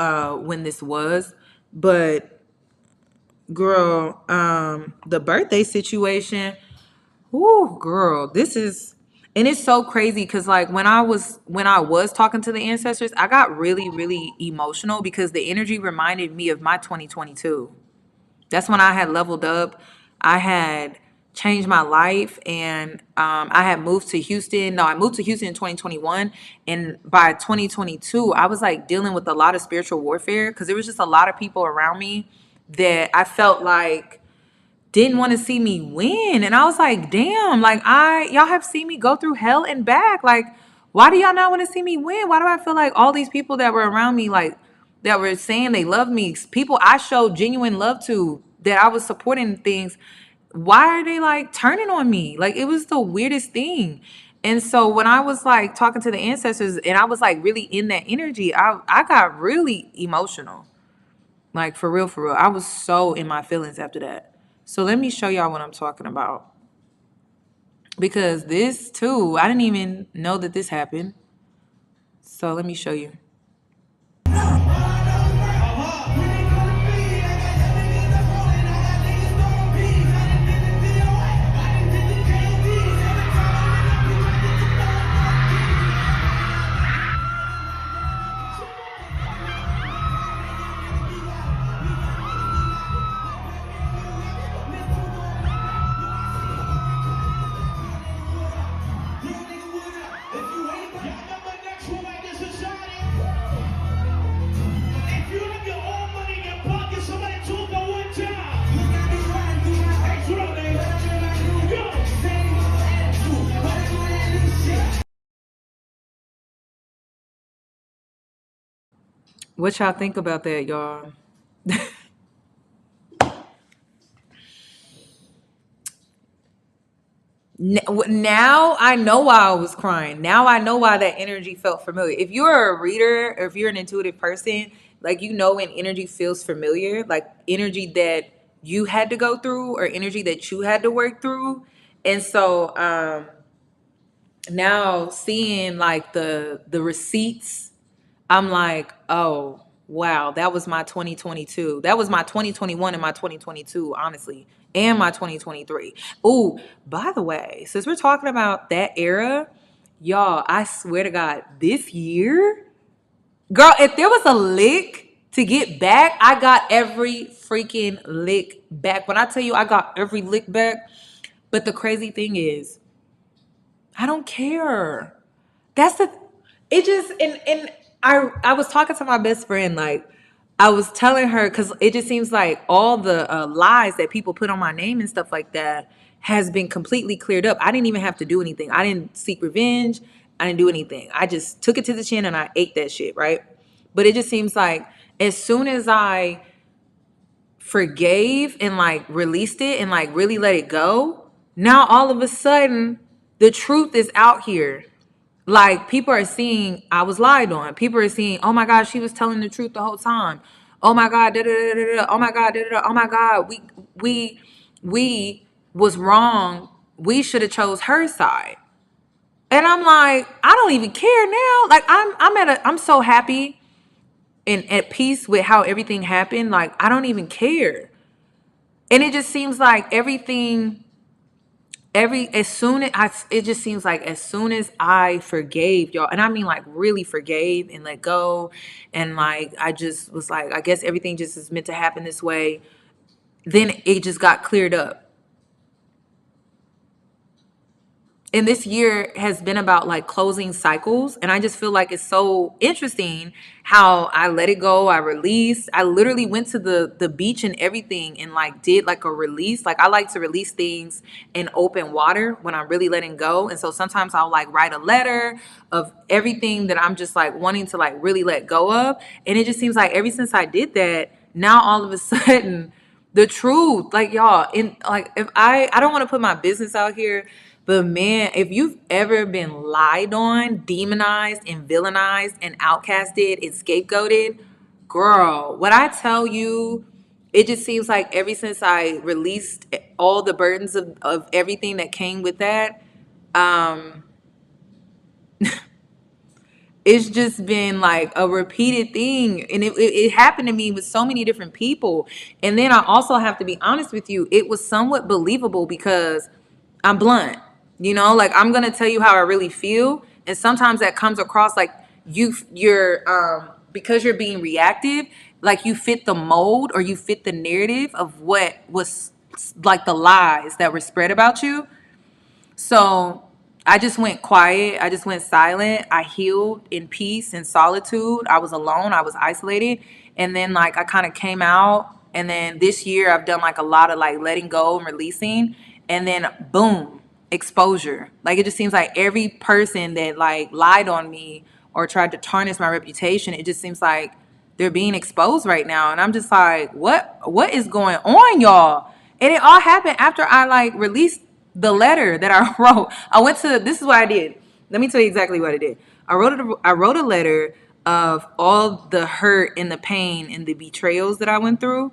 when this was, but girl, the birthday situation, whoo, girl, this is, and it's so crazy because like when I was talking to the ancestors, I got really, really emotional because the energy reminded me of my 2022. That's when I had leveled up. I had changed my life, and I had moved to Houston. No, I moved to Houston in 2021, and by 2022, I was like dealing with a lot of spiritual warfare because there was just a lot of people around me that I felt like didn't want to see me win. And I was like, damn, like y'all have seen me go through hell and back. Like, why do y'all not want to see me win? Why do I feel like all these people that were around me, like that were saying they love me, people I showed genuine love to, that I was supporting things, why are they like turning on me? Like, it was the weirdest thing. And so when I was like talking to the ancestors and I was like really in that energy, I got really emotional. Like, for real, for real. I was so in my feelings after that. So let me show y'all what I'm talking about. Because this too, I didn't even know that this happened. So let me show you. What y'all think about that, y'all? Now I know why I was crying. Now I know why that energy felt familiar. If you're a reader or if you're an intuitive person, like you know when energy feels familiar, like energy that you had to go through or energy that you had to work through. And so now seeing like the receipts, I'm like, oh wow, that was my 2022. That was my 2021 and my 2022, honestly, and my 2023. Oh, by the way, since we're talking about that era, y'all, I swear to God, this year, girl, if there was a lick to get back, I got every freaking lick back. When I tell you I got every lick back, but the crazy thing is, I don't care. That's the it just and I was talking to my best friend, like I was telling her, because it just seems like all the lies that people put on my name and stuff like that has been completely cleared up. I didn't even have to do anything. I didn't seek revenge. I didn't do anything. I just took it to the chin and I ate that shit, right? But it just seems like as soon as I forgave and like released it and like really let it go, now all of a sudden the truth is out here. Like people are seeing I was lied on. People are seeing, oh my God, she was telling the truth the whole time. Oh my God, da da da da da. Oh my God, da da da. Oh my God, we was wrong. We should have chose her side. And I'm like, I don't even care now. Like I'm so happy and at peace with how everything happened. Like I don't even care. And it just seems like everything as soon as it just seems like as soon as I forgave y'all, and I mean like really forgave and let go, and like I just was like, I guess everything just is meant to happen this way, then it just got cleared up. And this year has been about like closing cycles, and I just feel like it's so interesting how I let it go. I released. I literally went to the beach and everything and like did like a release. Like I like to release things in open water when I'm really letting go. And so sometimes I'll like write a letter of everything that I'm just like wanting to like really let go of. And it just seems like ever since I did that, now all of a sudden the truth, like y'all, in like if I don't want to put my business out here, but man, if you've ever been lied on, demonized, and villainized, and outcasted, and scapegoated, girl, what I tell you, it just seems like ever since I released all the burdens of everything that came with that, um, it's just been like a repeated thing. And it happened to me with so many different people. And then I also have to be honest with you, it was somewhat believable because I'm blunt, like I'm gonna tell you how I really feel. And sometimes that comes across like you're because you're being reactive, like you fit the mold or you fit the narrative of what was like the lies that were spread about you. So I just went quiet. I just went silent. I healed in peace and solitude. I was alone. I was isolated. And then like I kind of came out. And then this year I've done like a lot of like letting go and releasing. And then boom, exposure. Like it just seems like every person that like lied on me or tried to tarnish my reputation, it just seems like they're being exposed right now. And I'm just like, what is going on, y'all? And it all happened after I like released the letter that I wrote. This is what I did. Let me tell you exactly what I did. I wrote a letter of all the hurt and the pain and the betrayals that I went through.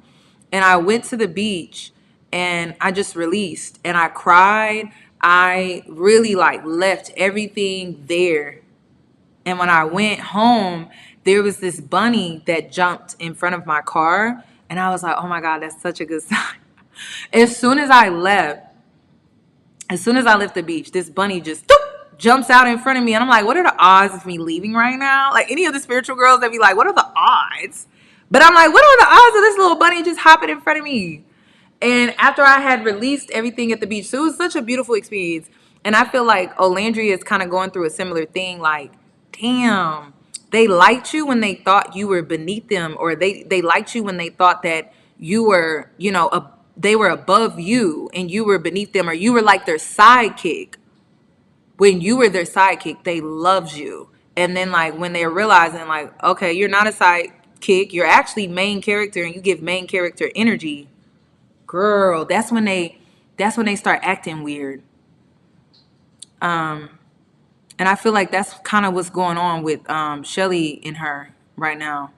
And I went to the beach and I just released and I cried. I really like left everything there. And when I went home, there was this bunny that jumped in front of my car. And I was like, oh my God, that's such a good sign. As soon as I left the beach, this bunny just jumps out in front of me. And I'm like, what are the odds of me leaving right now? Like any of the spiritual girls that be like, what are the odds? But I'm like, what are the odds of this little bunny just hopping in front of me? And after I had released everything at the beach, so it was such a beautiful experience. And I feel like Olandria is kind of going through a similar thing. Like, damn, they liked you when they thought you were beneath them, or they liked you when they thought that you were, they were above you and you were beneath them, or you were like their sidekick. When you were their sidekick, they loved you. And then like when they're realizing like, okay, you're not a kick. You're actually main character and you give main character energy. Girl, that's when they start acting weird. And I feel like that's kind of what's going on with Shelly and her right now.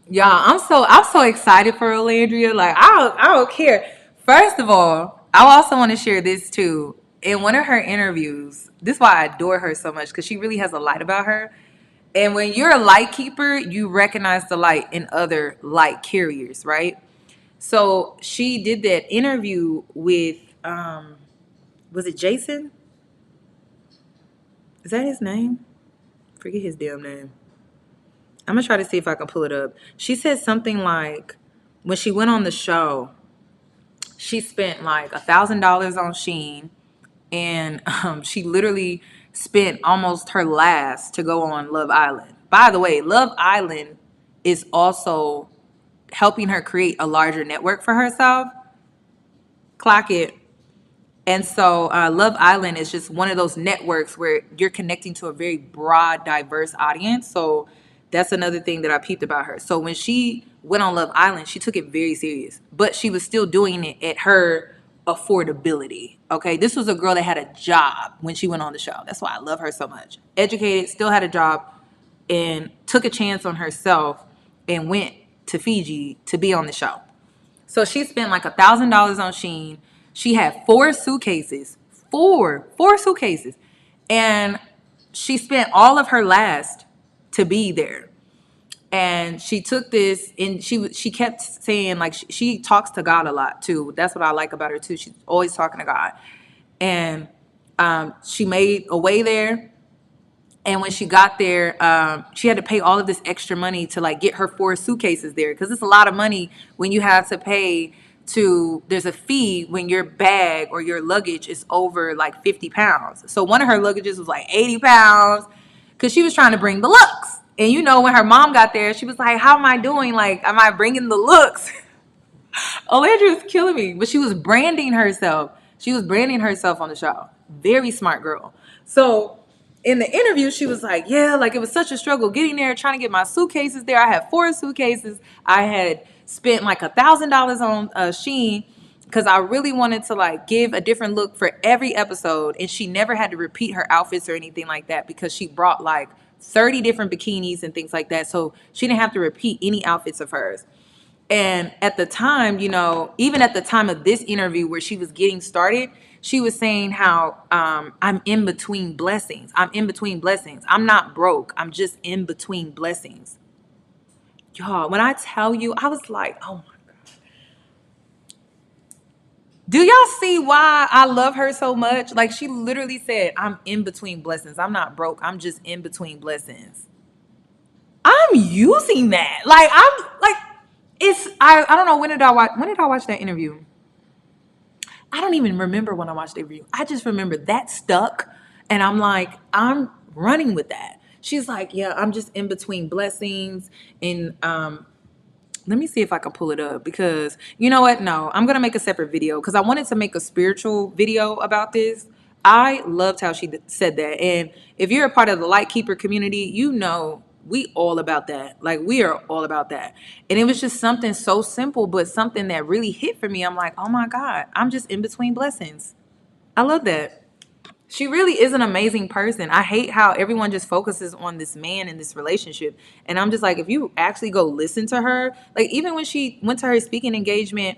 Y'all, I'm so excited for Olandria. Like I don't care. First of all, I also want to share this too. In one of her interviews, this is why I adore her so much, because she really has a light about her. And when you're a light keeper, you recognize the light in other light carriers, right? So she did that interview with was it Jason? Is that his name? Forget his damn name. I'm gonna try to see if I can pull it up. She said something like, when she went on the show, she spent like $1,000 on Shein, and she literally spent almost her last to go on Love Island. By the way, Love Island is also helping her create a larger network for herself. Clock it. And so Love Island is just one of those networks where you're connecting to a very broad, diverse audience. So that's another thing that I peeped about her. So when she went on Love Island, she took it very serious, but she was still doing it at her affordability. Okay. This was a girl that had a job when she went on the show. That's why I love her so much. Educated, still had a job, and took a chance on herself and went to Fiji to be on the show. So she spent like $1,000 on Shein. She had four suitcases, four suitcases, and she spent all of her last to be there. And she took this, and she kept saying, like, she talks to God a lot too. That's what I like about her too. She's always talking to God. And she made a way there. And when she got there, she had to pay all of this extra money to like get her four suitcases there, because it's a lot of money when you have to pay there's a fee when your bag or your luggage is over like 50 pounds. So one of her luggages was like 80 pounds because she was trying to bring the looks. And you know, when her mom got there, she was like, how am I doing? Like, am I bringing the looks? Olandria was killing me, but she was branding herself. She was branding herself on the show. Very smart girl. So in the interview, she was like, yeah, like it was such a struggle getting there, trying to get my suitcases there. I had four suitcases. I had spent like $1,000 on Shein because I really wanted to like give a different look for every episode. And she never had to repeat her outfits or anything like that because she brought like 30 different bikinis and things like that. So she didn't have to repeat any outfits of hers. And at the time, you know, even at the time of this interview where she was getting started, she was saying how I'm in between blessings. I'm in between blessings. I'm not broke. I'm just in between blessings. Y'all, when I tell you, I was like, oh my God. Do y'all see why I love her so much? Like, she literally said, I'm in between blessings. I'm not broke. I'm just in between blessings. I'm using that. Like, I'm like, I don't know, when did I watch that interview? I don't even remember when I watched the interview. I just remember that stuck, and I'm like, I'm running with that. She's like, yeah, I'm just in between blessings. And let me see if I can pull it up, because you know what? No, I'm gonna make a separate video because I wanted to make a spiritual video about this. I loved how she said that. And if you're a part of the Light Keeper community, you know we all about that. Like, we are all about that. And it was just something so simple, but something that really hit for me. I'm like, oh my God, I'm just in between blessings. I love that. She really is an amazing person. I hate how everyone just focuses on this man in this relationship. And I'm just like, if you actually go listen to her, like even when she went to her speaking engagement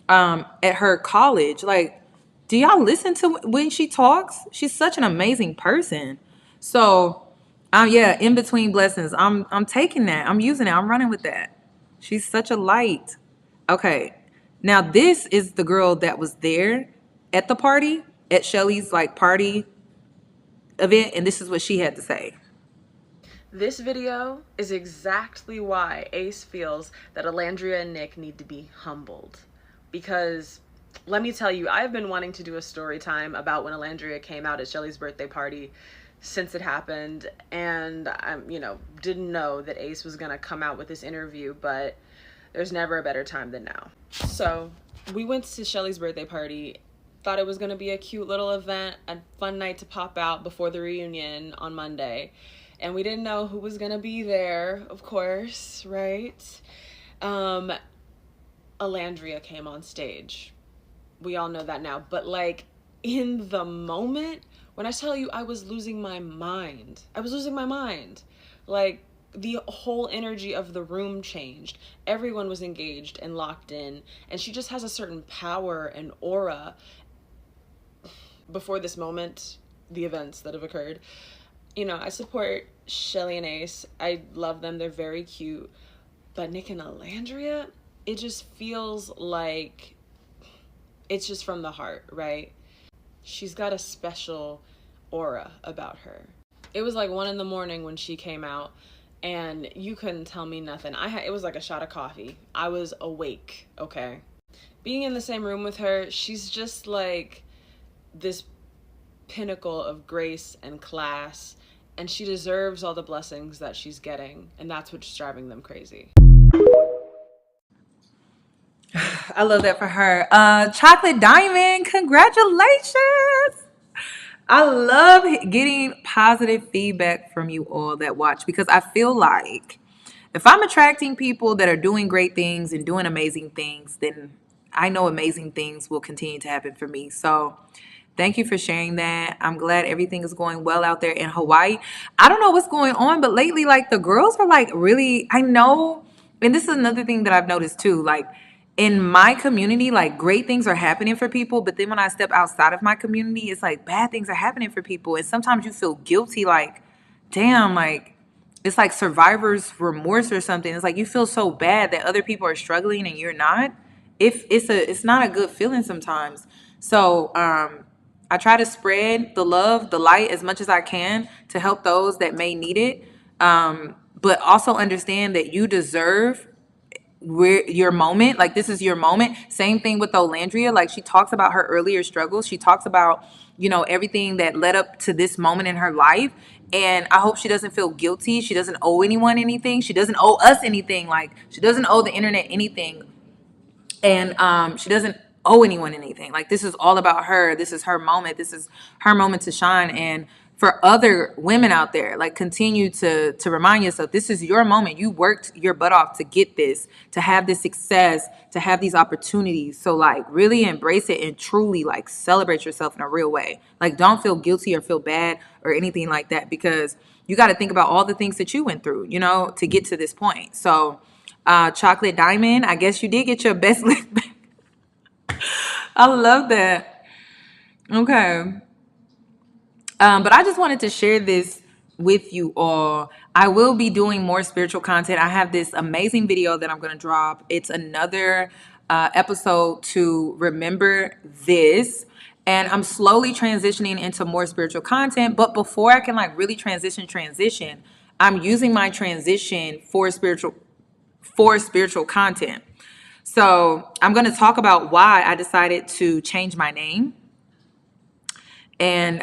at her college, like, do y'all listen to when she talks? She's such an amazing person. So, yeah, in between blessings. I'm taking that. I'm using it. I'm running with that. She's such a light. Okay. Now this is the girl that was there at the party, at Shelly's like party event, and this is what she had to say. This video is exactly why Ace feels that Olandria and Nick need to be humbled. Because let me tell you, I've been wanting to do a story time about when Olandria came out at Shelly's birthday party since it happened, and didn't know that Ace was gonna come out with this interview, but there's never a better time than now. So we went to Shelly's birthday party, thought it was gonna be a cute little event, a fun night to pop out before the reunion on Monday. And we didn't know who was gonna be there, of course, right? Olandria came on stage. We all know that now. But like in the moment, when I tell you I was losing my mind, Like the whole energy of the room changed. Everyone was engaged and locked in. And she just has a certain power and aura. Before this moment, the events that have occurred, I support Shelly and Ace. I love them. They're very cute. But Nick and Olandria, it just feels like it's just from the heart, right? She's got a special aura about her. It was like 1 a.m. when she came out, and you couldn't tell me nothing. It was like a shot of coffee. I was awake, okay? Being in the same room with her, she's just like this pinnacle of grace and class, and she deserves all the blessings that she's getting, and that's what's driving them crazy. I love that for her. Chocolate Diamond, congratulations. I love getting positive feedback from you all that watch, because I feel like if I'm attracting people that are doing great things and doing amazing things, then I know amazing things will continue to happen for me. So thank you for sharing that. I'm glad everything is going well out there in Hawaii. I don't know what's going on, but lately, like, the girls are like really, I know, and this is another thing that I've noticed too, like in my community, like great things are happening for people, but then when I step outside of my community, it's like bad things are happening for people. And sometimes you feel guilty, like, damn, like it's like survivor's remorse or something. It's like you feel so bad that other people are struggling and you're not. If it's not a good feeling sometimes. So I try to spread the love, the light as much as I can to help those that may need it. But also understand that you deserve your moment. Like, this is your moment. Same thing with Olandria. Like, she talks about her earlier struggles. She talks about, everything that led up to this moment in her life. And I hope she doesn't feel guilty. She doesn't owe anyone anything. She doesn't owe us anything. Like, she doesn't owe the internet anything. And she doesn't owe anyone anything. Like, this is all about her. This is her moment. This is her moment to shine. And for other women out there, like, continue to remind yourself, this is your moment. You worked your butt off to get this, to have this success, to have these opportunities. So, like, really embrace it and truly, like, celebrate yourself in a real way. Like, don't feel guilty or feel bad or anything like that, because you got to think about all the things that you went through, to get to this point. So, Chocolate Diamond, I guess you did get your best lick back. I love that. Okay. But I just wanted to share this with you all. I will be doing more spiritual content. I have this amazing video that I'm going to drop. It's another episode to remember this. And I'm slowly transitioning into more spiritual content. But before I can like really transition, I'm using my transition for spiritual content. So I'm going to talk about why I decided to change my name and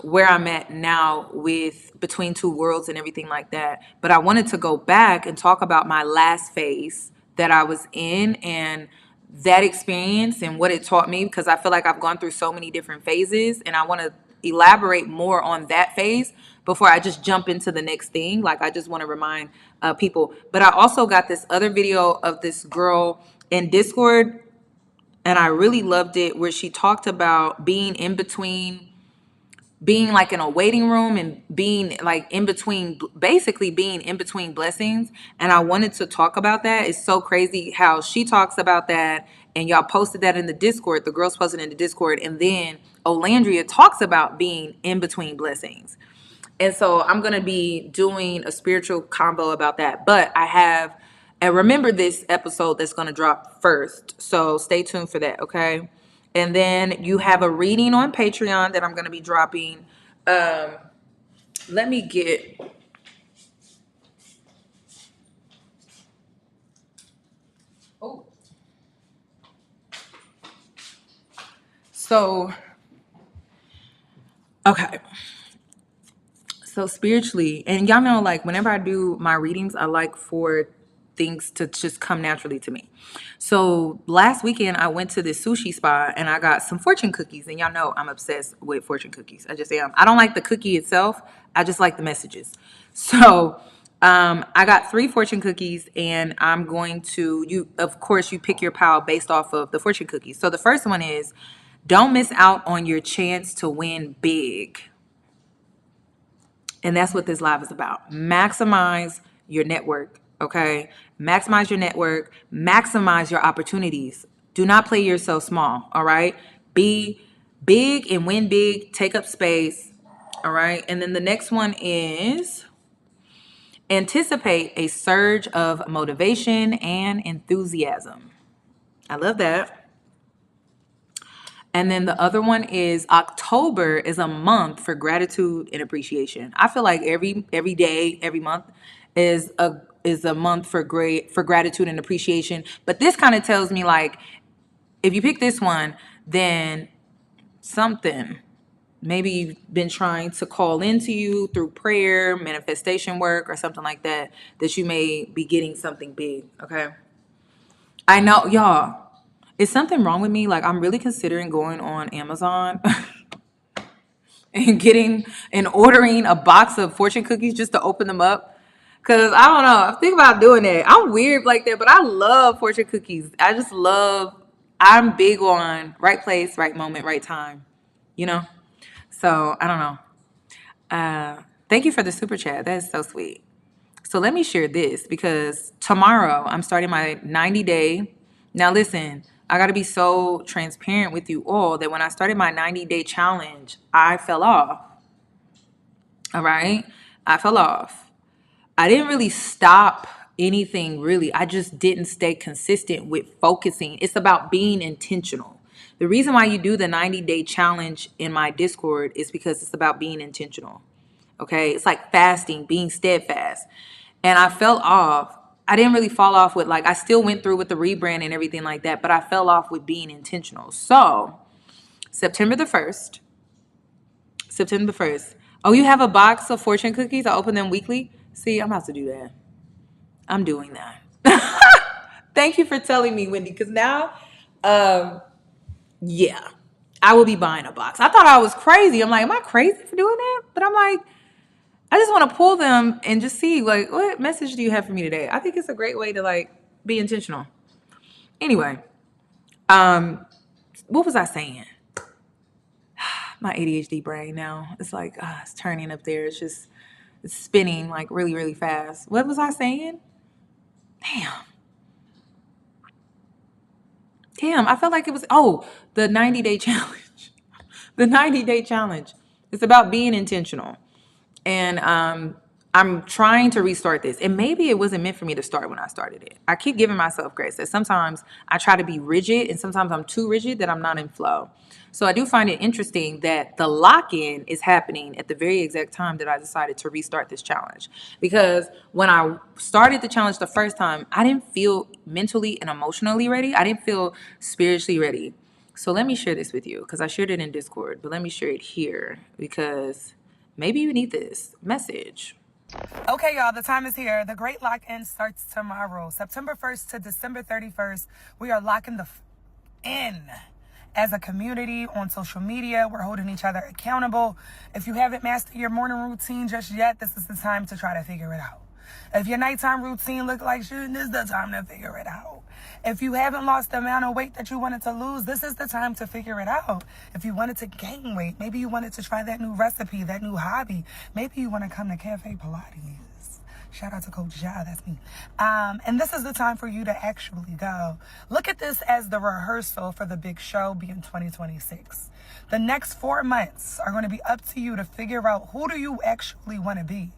where I'm at now with Between Two Worlds and everything like that. But I wanted to go back and talk about my last phase that I was in and that experience and what it taught me, because I feel like I've gone through so many different phases, and I want to elaborate more on that phase before I just jump into the next thing. Like, I just want to remind people. But I also got this other video of this girl in Discord, and I really loved it, where she talked about being in between, being like in a waiting room and being like in between, basically being in between blessings. And I wanted to talk about that. It's so crazy how she talks about that, and y'all posted that in the Discord. The girls posted in the Discord, and then Olandria talks about being in between blessings. And so I'm going to be doing a spiritual combo about that. But I have, and remember this episode that's going to drop first. So stay tuned for that, okay? And then you have a reading on Patreon that I'm going to be dropping. Let me get... Oh. So, okay. So spiritually, and y'all know, like, whenever I do my readings, I like for things to just come naturally to me. So last weekend, I went to this sushi spot and I got some fortune cookies. And y'all know I'm obsessed with fortune cookies. I just am. I don't like the cookie itself. I just like the messages. So I got 3 fortune cookies, and I'm going to, of course, you pick your pile based off of the fortune cookies. So the first one is, don't miss out on your chance to win big. And that's what this live is about. Maximize your network, okay? Maximize your network. Maximize your opportunities. Do not play yourself small, all right? Be big and win big. Take up space, all right? And then the next one is anticipate a surge of motivation and enthusiasm. I love that. And then the other one is October is a month for gratitude and appreciation. I feel like every day, every month is a month for gratitude and appreciation. But this kind of tells me, like, if you pick this one, then something, maybe you've been trying to call into you through prayer, manifestation work, or something like that, that you may be getting something big, okay? I know, y'all. Is something wrong with me? Like, I'm really considering going on Amazon and ordering a box of fortune cookies just to open them up. Cause I don't know. I think about doing that. I'm weird like that, but I love fortune cookies. I'm big on right place, right moment, right time. You know? So I don't know. Thank you for the super chat. That is so sweet. So let me share this, because tomorrow I'm starting my 90-day. Now listen, I got to be so transparent with you all that when I started my 90-day challenge, I fell off. All right? I fell off. I didn't really stop anything, really. I just didn't stay consistent with focusing. It's about being intentional. The reason why you do the 90-day challenge in my Discord is because it's about being intentional. Okay? It's like fasting, being steadfast. And I fell off. I didn't really fall off with, like, I still went through with the rebrand and everything like that, but I fell off with being intentional. So, September the 1st. Oh, you have a box of fortune cookies? I open them weekly? See, I'm about to do that. I'm doing that. Thank you for telling me, Wendy, because now, yeah, I will be buying a box. I thought I was crazy. I'm like, am I crazy for doing that? But I'm like, I just want to pull them and just see, like, what message do you have for me today? I think it's a great way to, like, be intentional. Anyway, what was I saying? My ADHD brain now, it's like, it's turning up there. It's spinning, like, really, really fast. What was I saying? Damn, I felt like it was, the 90-day challenge. The 90-day challenge. It's about being intentional. And I'm trying to restart this. And maybe it wasn't meant for me to start when I started it. I keep giving myself grace that sometimes I try to be rigid, and sometimes I'm too rigid that I'm not in flow. So I do find it interesting that the lock-in is happening at the very exact time that I decided to restart this challenge. Because when I started the challenge the first time, I didn't feel mentally and emotionally ready. I didn't feel spiritually ready. So let me share this with you, because I shared it in Discord, but let me share it here because maybe you need this message. Okay, y'all, the time is here. The great lock-in starts tomorrow, September 1st to December 31st. We are locking in as a community on social media. We're holding each other accountable. If you haven't mastered your morning routine just yet, this is the time to try to figure it out. If your nighttime routine look like shit, this is the time to figure it out. If you haven't lost the amount of weight that you wanted to lose, this is the time to figure it out. If you wanted to gain weight, maybe you wanted to try that new recipe, that new hobby. Maybe you want to come to Cafe Pilates. Shout out to Coach Ja, that's me. And this is the time for you to actually go. Look at this as the rehearsal for the big show being 2026. The next 4 months are going to be up to you to figure out who do you actually want to be.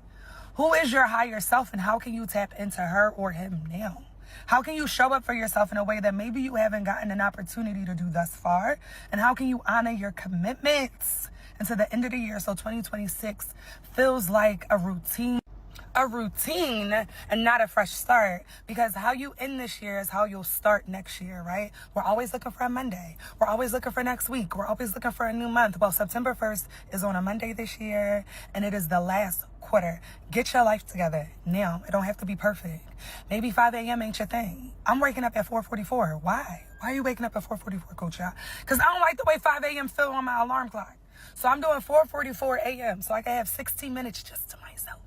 Who is your higher self and how can you tap into her or him now? How can you show up for yourself in a way that maybe you haven't gotten an opportunity to do thus far? And how can you honor your commitments until the end of the year so 2026 feels like a routine and not a fresh start, because how you end this year is how you'll start next year, right? We're always looking for a Monday. We're always looking for next week. We're always looking for a new month. Well, September 1st is on a Monday this year, and it is the last quarter. Get your life together now. It don't have to be perfect. Maybe 5 a.m. ain't your thing. I'm waking up at 4:44. Why? Why are you waking up at 4:44, Coach? Because I don't like the way 5 a.m. feel on my alarm clock. So I'm doing 4:44 a.m. so I can have 16 minutes just to myself.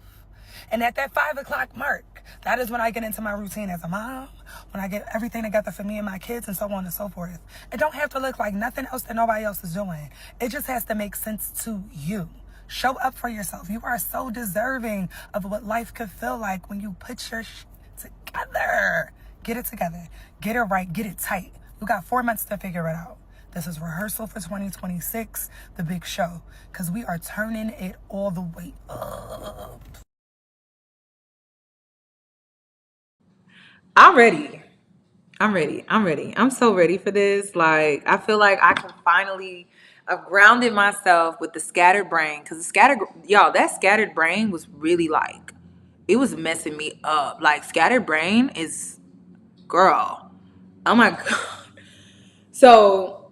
And at that 5 o'clock mark, that is when I get into my routine as a mom, when I get everything together for me and my kids and so on and so forth. It don't have to look like nothing else that nobody else is doing. It just has to make sense to you. Show up for yourself. You are so deserving of what life could feel like when you put your together. Get it together. Get it right. Get it tight. You got 4 months to figure it out. This is rehearsal for 2026, the big show, because we are turning it all the way up. I'm ready. I'm so ready for this. Like, I feel like I can finally, I've grounded myself with the scattered brain. Because that scattered brain was really like, it was messing me up. Like, scattered brain is, girl, oh my God. So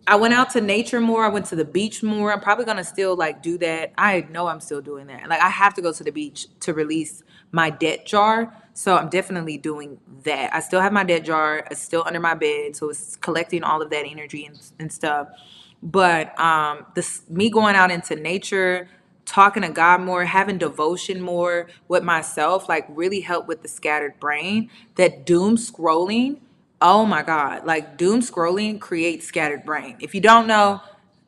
I went out to nature more. I went to the beach more. I'm probably going to still like do that. I know I'm still doing that. Like, I have to go to the beach to release my debt jar. So I'm definitely doing that. I still have my debt jar. It's still under my bed. So it's collecting all of that energy and stuff. But me going out into nature, talking to God more, having devotion more with myself, like really helped with the scattered brain. That doom scrolling, oh my God, like doom scrolling creates scattered brain. If you don't know,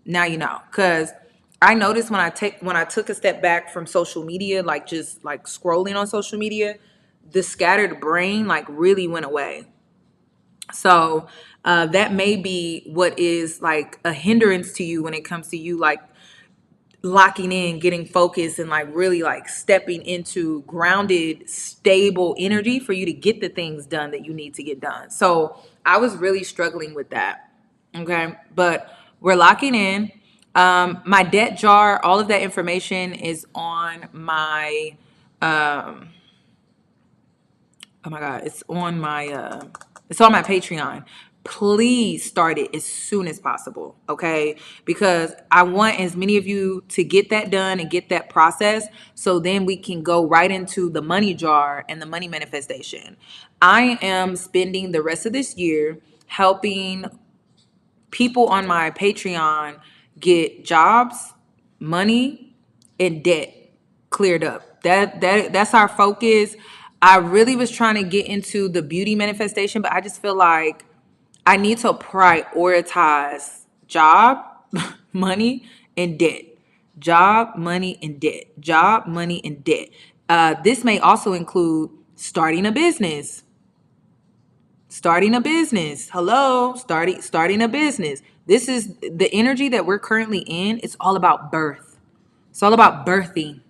now you know. Because I noticed when I took a step back from social media, like just like scrolling on social media, the scattered brain like really went away. So that may be what is like a hindrance to you when it comes to you like locking in, getting focused, and like really like stepping into grounded, stable energy for you to get the things done that you need to get done. So I was really struggling with that. Okay. But we're locking in. My debt jar, all of that information is on my, oh my God, it's on my Patreon. Please start it as soon as possible, okay? Because I want as many of you to get that done and get that process so then we can go right into the money jar and the money manifestation. I am spending the rest of this year helping people on my Patreon get jobs, money, and debt cleared up. That's our focus. I really was trying to get into the beauty manifestation, but I just feel like I need to prioritize job, money, and debt. Job, money, and debt. Job, money, and debt. This may also include starting a business. Hello, starting a business. This is the energy that we're currently in. It's all about birth. It's all about birthing.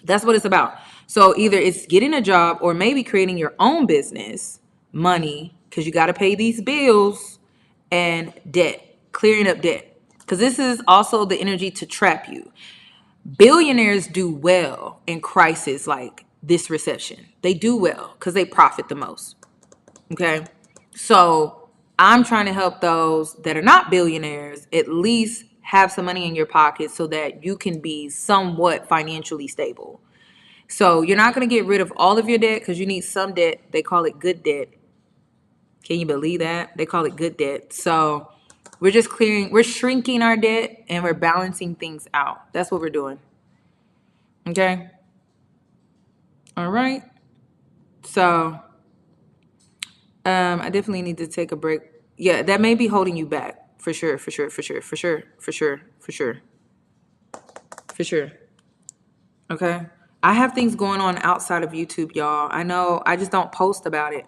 That's what it's about. So either it's getting a job or maybe creating your own business, money, because you got to pay these bills, and debt, clearing up debt. Because this is also the energy to trap you. Billionaires do well in crisis like this recession. They do well because they profit the most. Okay. So I'm trying to help those that are not billionaires at least have some money in your pocket so that you can be somewhat financially stable. So you're not going to get rid of all of your debt because you need some debt. They call it good debt. Can you believe that? They call it good debt. So we're shrinking our debt and we're balancing things out. That's what we're doing. Okay. All right. So I definitely need to take a break. Yeah, that may be holding you back. For sure. Okay. I have things going on outside of YouTube, y'all. I know, I just don't post about it.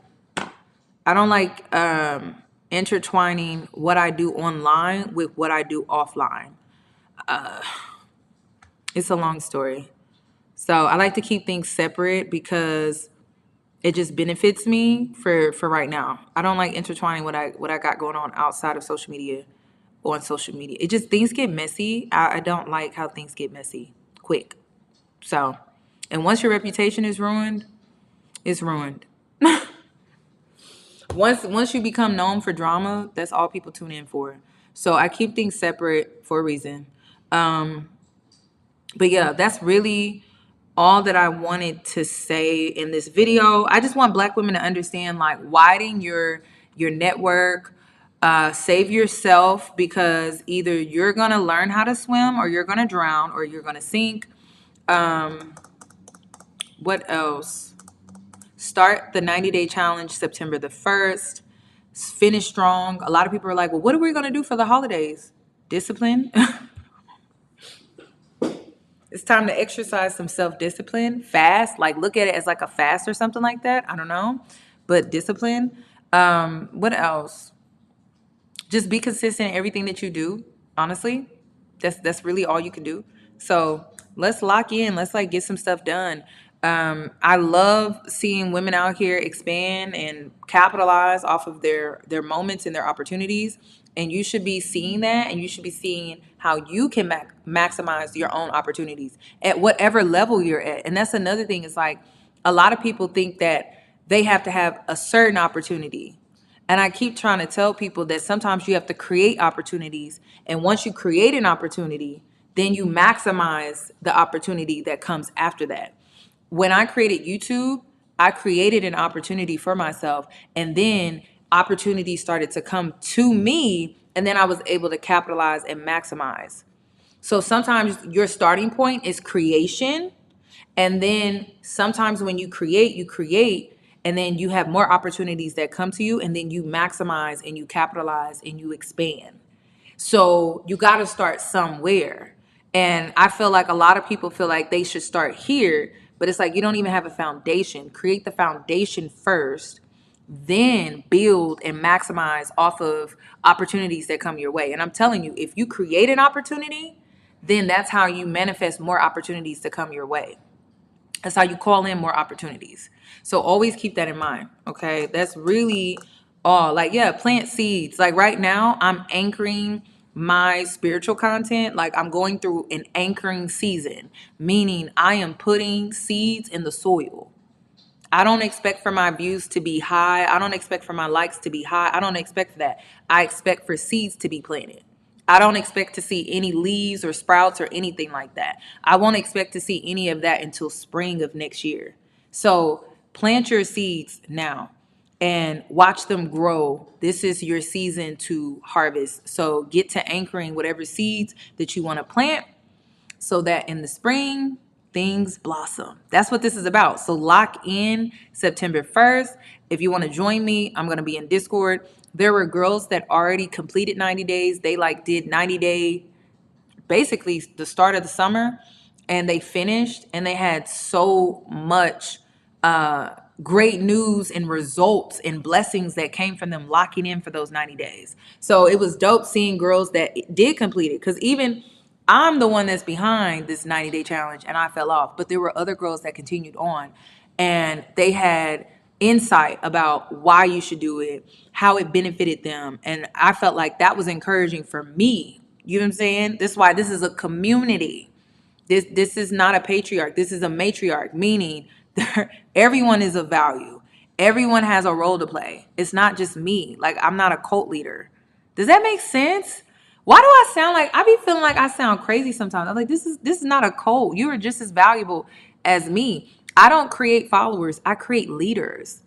I don't like intertwining what I do online with what I do offline. It's a long story. So I like to keep things separate because it just benefits me for right now. I don't like intertwining what I got going on outside of social media on social media. It just, things get messy. I don't like how things get messy quick. So, and once your reputation is ruined, it's ruined. Once you become known for drama, that's all people tune in for. So I keep things separate for a reason. But yeah, that's really all that I wanted to say in this video. I just want Black women to understand, like, widen your network, save yourself, because either you're gonna learn how to swim or you're gonna drown or you're gonna sink. What else? Start the 90-day challenge September the 1st. Finish strong. A lot of people are like, well, what are we gonna do for the holidays? Discipline. It's time to exercise some self-discipline. Fast, like look at it as like a fast or something like that. I don't know. But discipline. What else? Just be consistent in everything that you do. Honestly, that's really all you can do. So let's lock in. Let's like get some stuff done. I love seeing women out here expand and capitalize off of their moments and their opportunities. And you should be seeing that, and you should be seeing how you can maximize your own opportunities at whatever level you're at. And that's another thing. Is like a lot of people think that they have to have a certain opportunity. And I keep trying to tell people that sometimes you have to create opportunities. And once you create an opportunity, then you maximize the opportunity that comes after that. When I created YouTube, I created an opportunity for myself. And then opportunities started to come to me. And then I was able to capitalize and maximize. So sometimes your starting point is creation. And then sometimes when you create, and then you have more opportunities that come to you, and then you maximize and you capitalize and you expand. So you got to start somewhere. And I feel like a lot of people feel like they should start here, but it's like you don't even have a foundation. Create the foundation first, then build and maximize off of opportunities that come your way. And I'm telling you, if you create an opportunity, then that's how you manifest more opportunities to come your way. That's how you call in more opportunities. So always keep that in mind, okay? That's really all. Like, yeah, plant seeds. Like right now, I'm anchoring my spiritual content. Like I'm going through an anchoring season, meaning I am putting seeds in the soil. I don't expect for my views to be high. I don't expect for my likes to be high. I don't expect that. I expect for seeds to be planted. I don't expect to see any leaves or sprouts or anything like that. I won't expect to see any of that until spring of next year. So plant your seeds now and watch them grow. This is your season to harvest. So get to anchoring whatever seeds that you want to plant so that in the spring, things blossom. That's what this is about. So lock in September 1st. If you want to join me, I'm going to be in Discord. There were girls that already completed 90 days. They like did 90 day, basically the start of the summer, and they finished, and they had so much great news and results and blessings that came from them locking in for those 90 days. So it was dope seeing girls that did complete it, because even I'm the one that's behind this 90-day challenge and I fell off, but there were other girls that continued on, and they had insight about why you should do it, how it benefited them. And I felt like that was encouraging for me. You know what I'm saying? This is why this is a community. This is not a patriarch. This is a matriarch, meaning everyone is of value. Everyone has a role to play. It's not just me. Like, I'm not a cult leader. Does that make sense? Why do I sound like, I be feeling like I sound crazy sometimes. I'm like, this is not a cult. You are just as valuable as me. I don't create followers. I create leaders.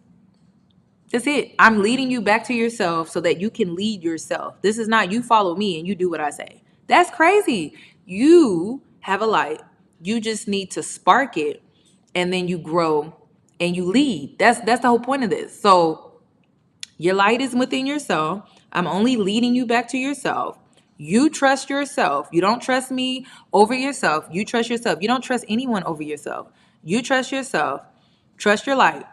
That's it. I'm leading you back to yourself so that you can lead yourself. This is not you follow me and you do what I say. That's crazy. You have a light. You just need to spark it, and then you grow and you lead. That's the whole point of this. So your light is within yourself. I'm only leading you back to yourself. You trust yourself. You don't trust me over yourself. You trust yourself. You don't trust anyone over yourself. You trust yourself, trust your light,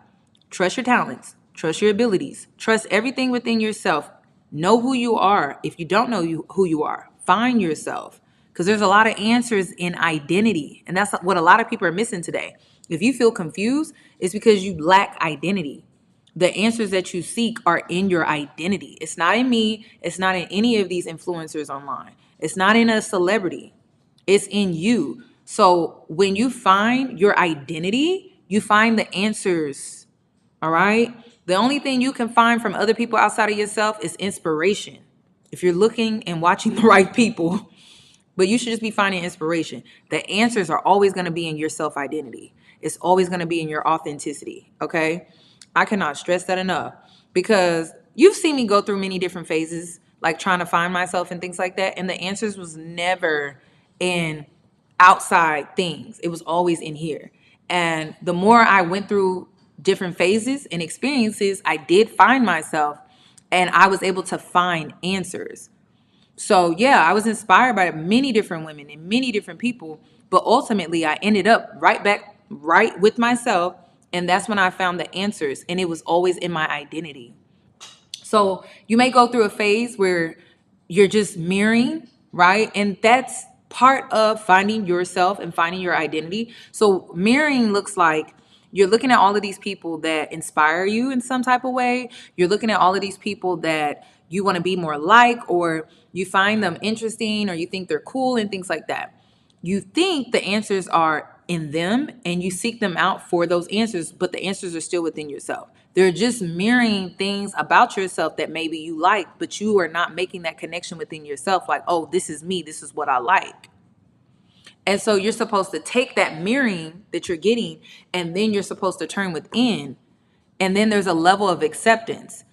trust your talents, trust your abilities, trust everything within yourself. Know who you are. If you don't know who you are, find yourself. Because there's a lot of answers in identity. And that's what a lot of people are missing today. If you feel confused, it's because you lack identity. The answers that you seek are in your identity. It's not in me. It's not in any of these influencers online. It's not in a celebrity. It's in you. So when you find your identity, you find the answers. All right. The only thing you can find from other people outside of yourself is inspiration. If you're looking and watching the right people, but you should just be finding inspiration. The answers are always going to be in your self-identity. It's always going to be in your authenticity. Okay. I cannot stress that enough, because you've seen me go through many different phases, like trying to find myself and things like that. And the answers was never in outside things. It was always in here. And the more I went through different phases and experiences, I did find myself, and I was able to find answers. So yeah, I was inspired by many different women and many different people, but ultimately I ended up right back right with myself, and that's when I found the answers, and it was always in my identity. So you may go through a phase where you're just mirroring, right? And that's part of finding yourself and finding your identity. So mirroring looks like you're looking at all of these people that inspire you in some type of way. You're looking at all of these people that you want to be more like, or you find them interesting, or you think they're cool and things like that. You think the answers are in them, and you seek them out for those answers, but the answers are still within yourself. They're just mirroring things about yourself that maybe you like, but you are not making that connection within yourself, like, oh, this is me, this is what I like. And so you're supposed to take that mirroring that you're getting, and then you're supposed to turn within, and then there's a level of acceptance.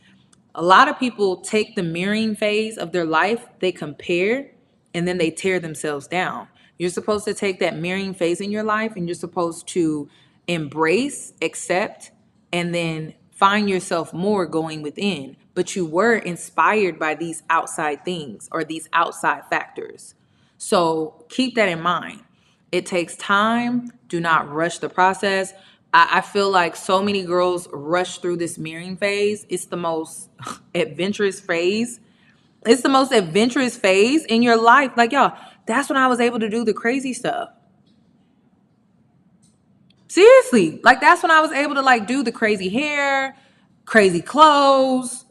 A lot of people take the mirroring phase of their life, they compare, and then they tear themselves down. You're supposed to take that mirroring phase in your life, and you're supposed to embrace, accept, and then find yourself more going within. But you were inspired by these outside things or these outside factors. So keep that in mind. It takes time. Do not rush the process. I feel like so many girls rush through this mirroring phase. It's the most adventurous phase. It's the most adventurous phase in your life. Like, y'all, that's when I was able to do the crazy stuff. Seriously, like that's when I was able to like do the crazy hair, crazy clothes,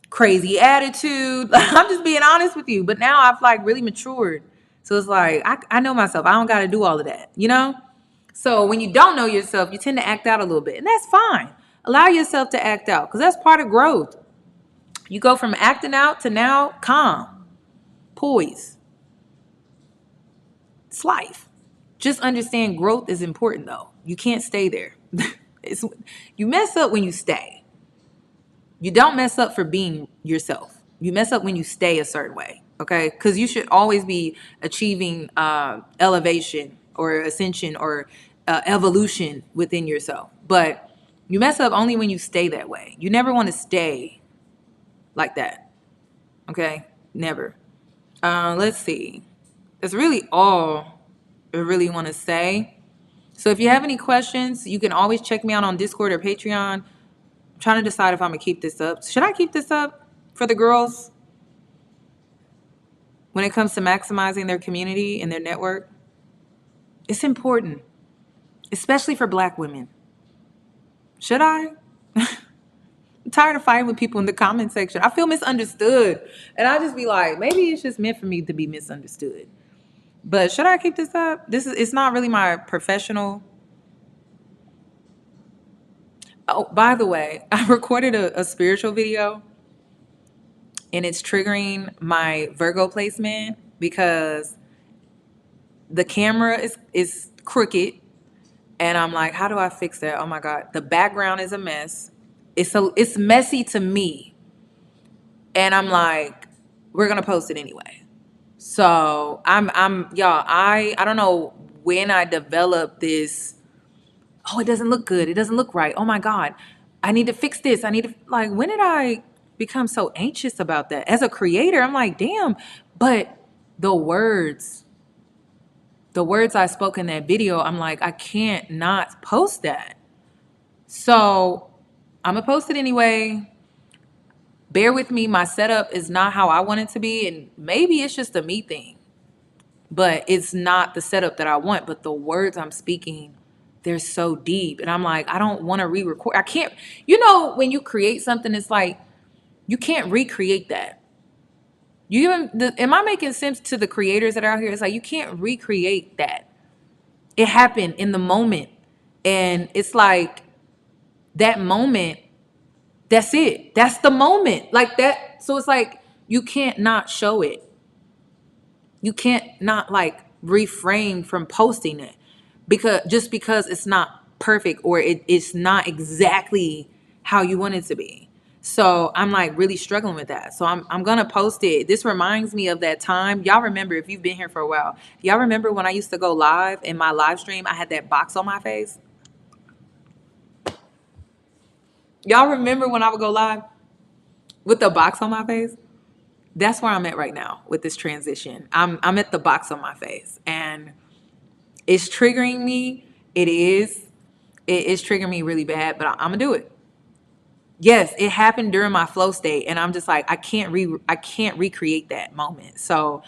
crazy attitude. I'm just being honest with you. But now I've like really matured. So it's like, I know myself. I don't got to do all of that, you know? So when you don't know yourself, you tend to act out a little bit. And that's fine. Allow yourself to act out, because that's part of growth. You go from acting out to now calm, poise. It's life. Just understand growth is important, though. You can't stay there. You mess up when you stay. You don't mess up for being yourself. You mess up when you stay a certain way, okay? Because you should always be achieving elevation or ascension or evolution within yourself. But you mess up only when you stay that way. You never want to stay like that, okay? Never. Let's see. That's really all I really want to say. So if you have any questions, you can always check me out on Discord or Patreon. I'm trying to decide if I'm going to keep this up. Should I keep this up for the girls when it comes to maximizing their community and their network? It's important, especially for Black women. Should I? I'm tired of fighting with people in the comment section. I feel misunderstood. And I just be like, maybe it's just meant for me to be misunderstood. But should I keep this up? It's not really my professional. Oh, by the way, I recorded a spiritual video, and it's triggering my Virgo placement because the camera is crooked, and I'm like, how do I fix that? Oh my God, the background is a mess. It's messy to me, and I'm like, we're gonna post it anyway. So I'm y'all. I don't know when I developed this. Oh, it doesn't look good. It doesn't look right. Oh my God, I need to fix this. I need to like. When did I become so anxious about that? As a creator, I'm like, damn. But the words the words I spoke in that video, I'm like, I can't not post that. So I'm gonna post it anyway. Bear with me. My setup is not how I want it to be. And maybe it's just a me thing, but it's not the setup that I want. But the words I'm speaking, they're so deep. And I'm like, I don't want to re-record. I can't, when you create something, it's like, you can't recreate that. Am I making sense to the creators that are out here? It's like, you can't recreate that. It happened in the moment. And it's like, that moment, that's it. That's the moment. Like that. So it's like, you can't not show it. You can't not like refrain from posting it because it's not perfect or it's not exactly how you want it to be. So I'm like really struggling with that. So I'm gonna post it. This reminds me of that time. Y'all remember, if you've been here for a while, y'all remember when I used to go live in my live stream, I had that box on my face. Y'all remember when I would go live with the box on my face? That's where I'm at right now with this transition. I'm at the box on my face, and it's triggering me. It is triggering me really bad, but I'm gonna do it. Yes, it happened during my flow state, and I'm just like, I can't recreate that moment. So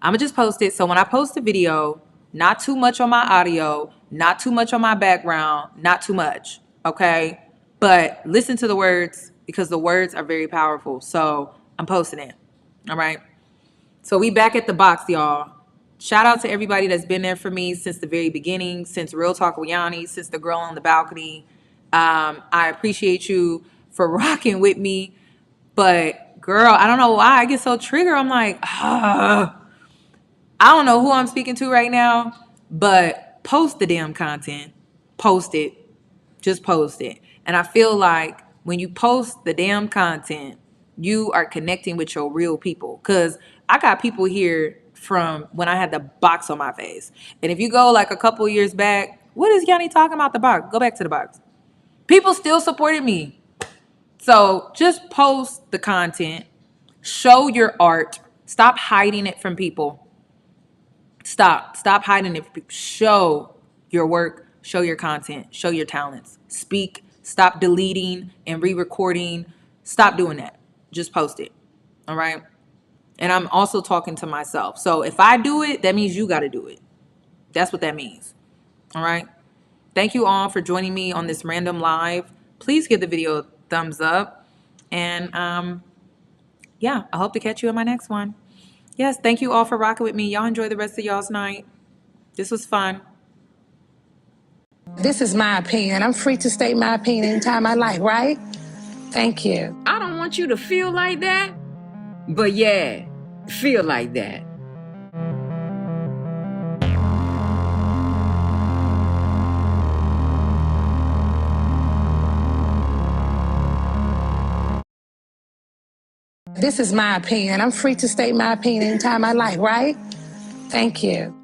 I'm gonna just post it. So when I post a video, not too much on my audio, not too much on my background, not too much, okay? But listen to the words because the words are very powerful. So I'm posting it. All right. So we back at the box, y'all. Shout out to everybody that's been there for me since the very beginning, since Real Talk with Yoni, since the girl on the balcony. I appreciate you for rocking with me. But girl, I don't know why I get so triggered. I'm like, I don't know who I'm speaking to right now, but post the damn content. Post it. Just post it. And I feel like when you post the damn content, you are connecting with your real people. Because I got people here from when I had the box on my face. And if you go like a couple years back, what is Yoni talking about the box? Go back to the box. People still supported me. So just post the content. Show your art. Stop hiding it from people. Stop hiding it. Show your work. Show your content. Show your talents. Speak. Stop deleting and re-recording. Stop doing that. Just post it. All right. And I'm also talking to myself. So if I do it, that means you got to do it. That's what that means. All right. Thank you all for joining me on this random live. Please give the video a thumbs up. And yeah, I hope to catch you in my next one. Yes, thank you all for rocking with me. Y'all enjoy the rest of y'all's night. This was fun. This is my opinion. I'm free to state my opinion anytime I like, right? Thank you. I don't want you to feel like that, but yeah, feel like that. This is my opinion. I'm free to state my opinion anytime I like, right? Thank you.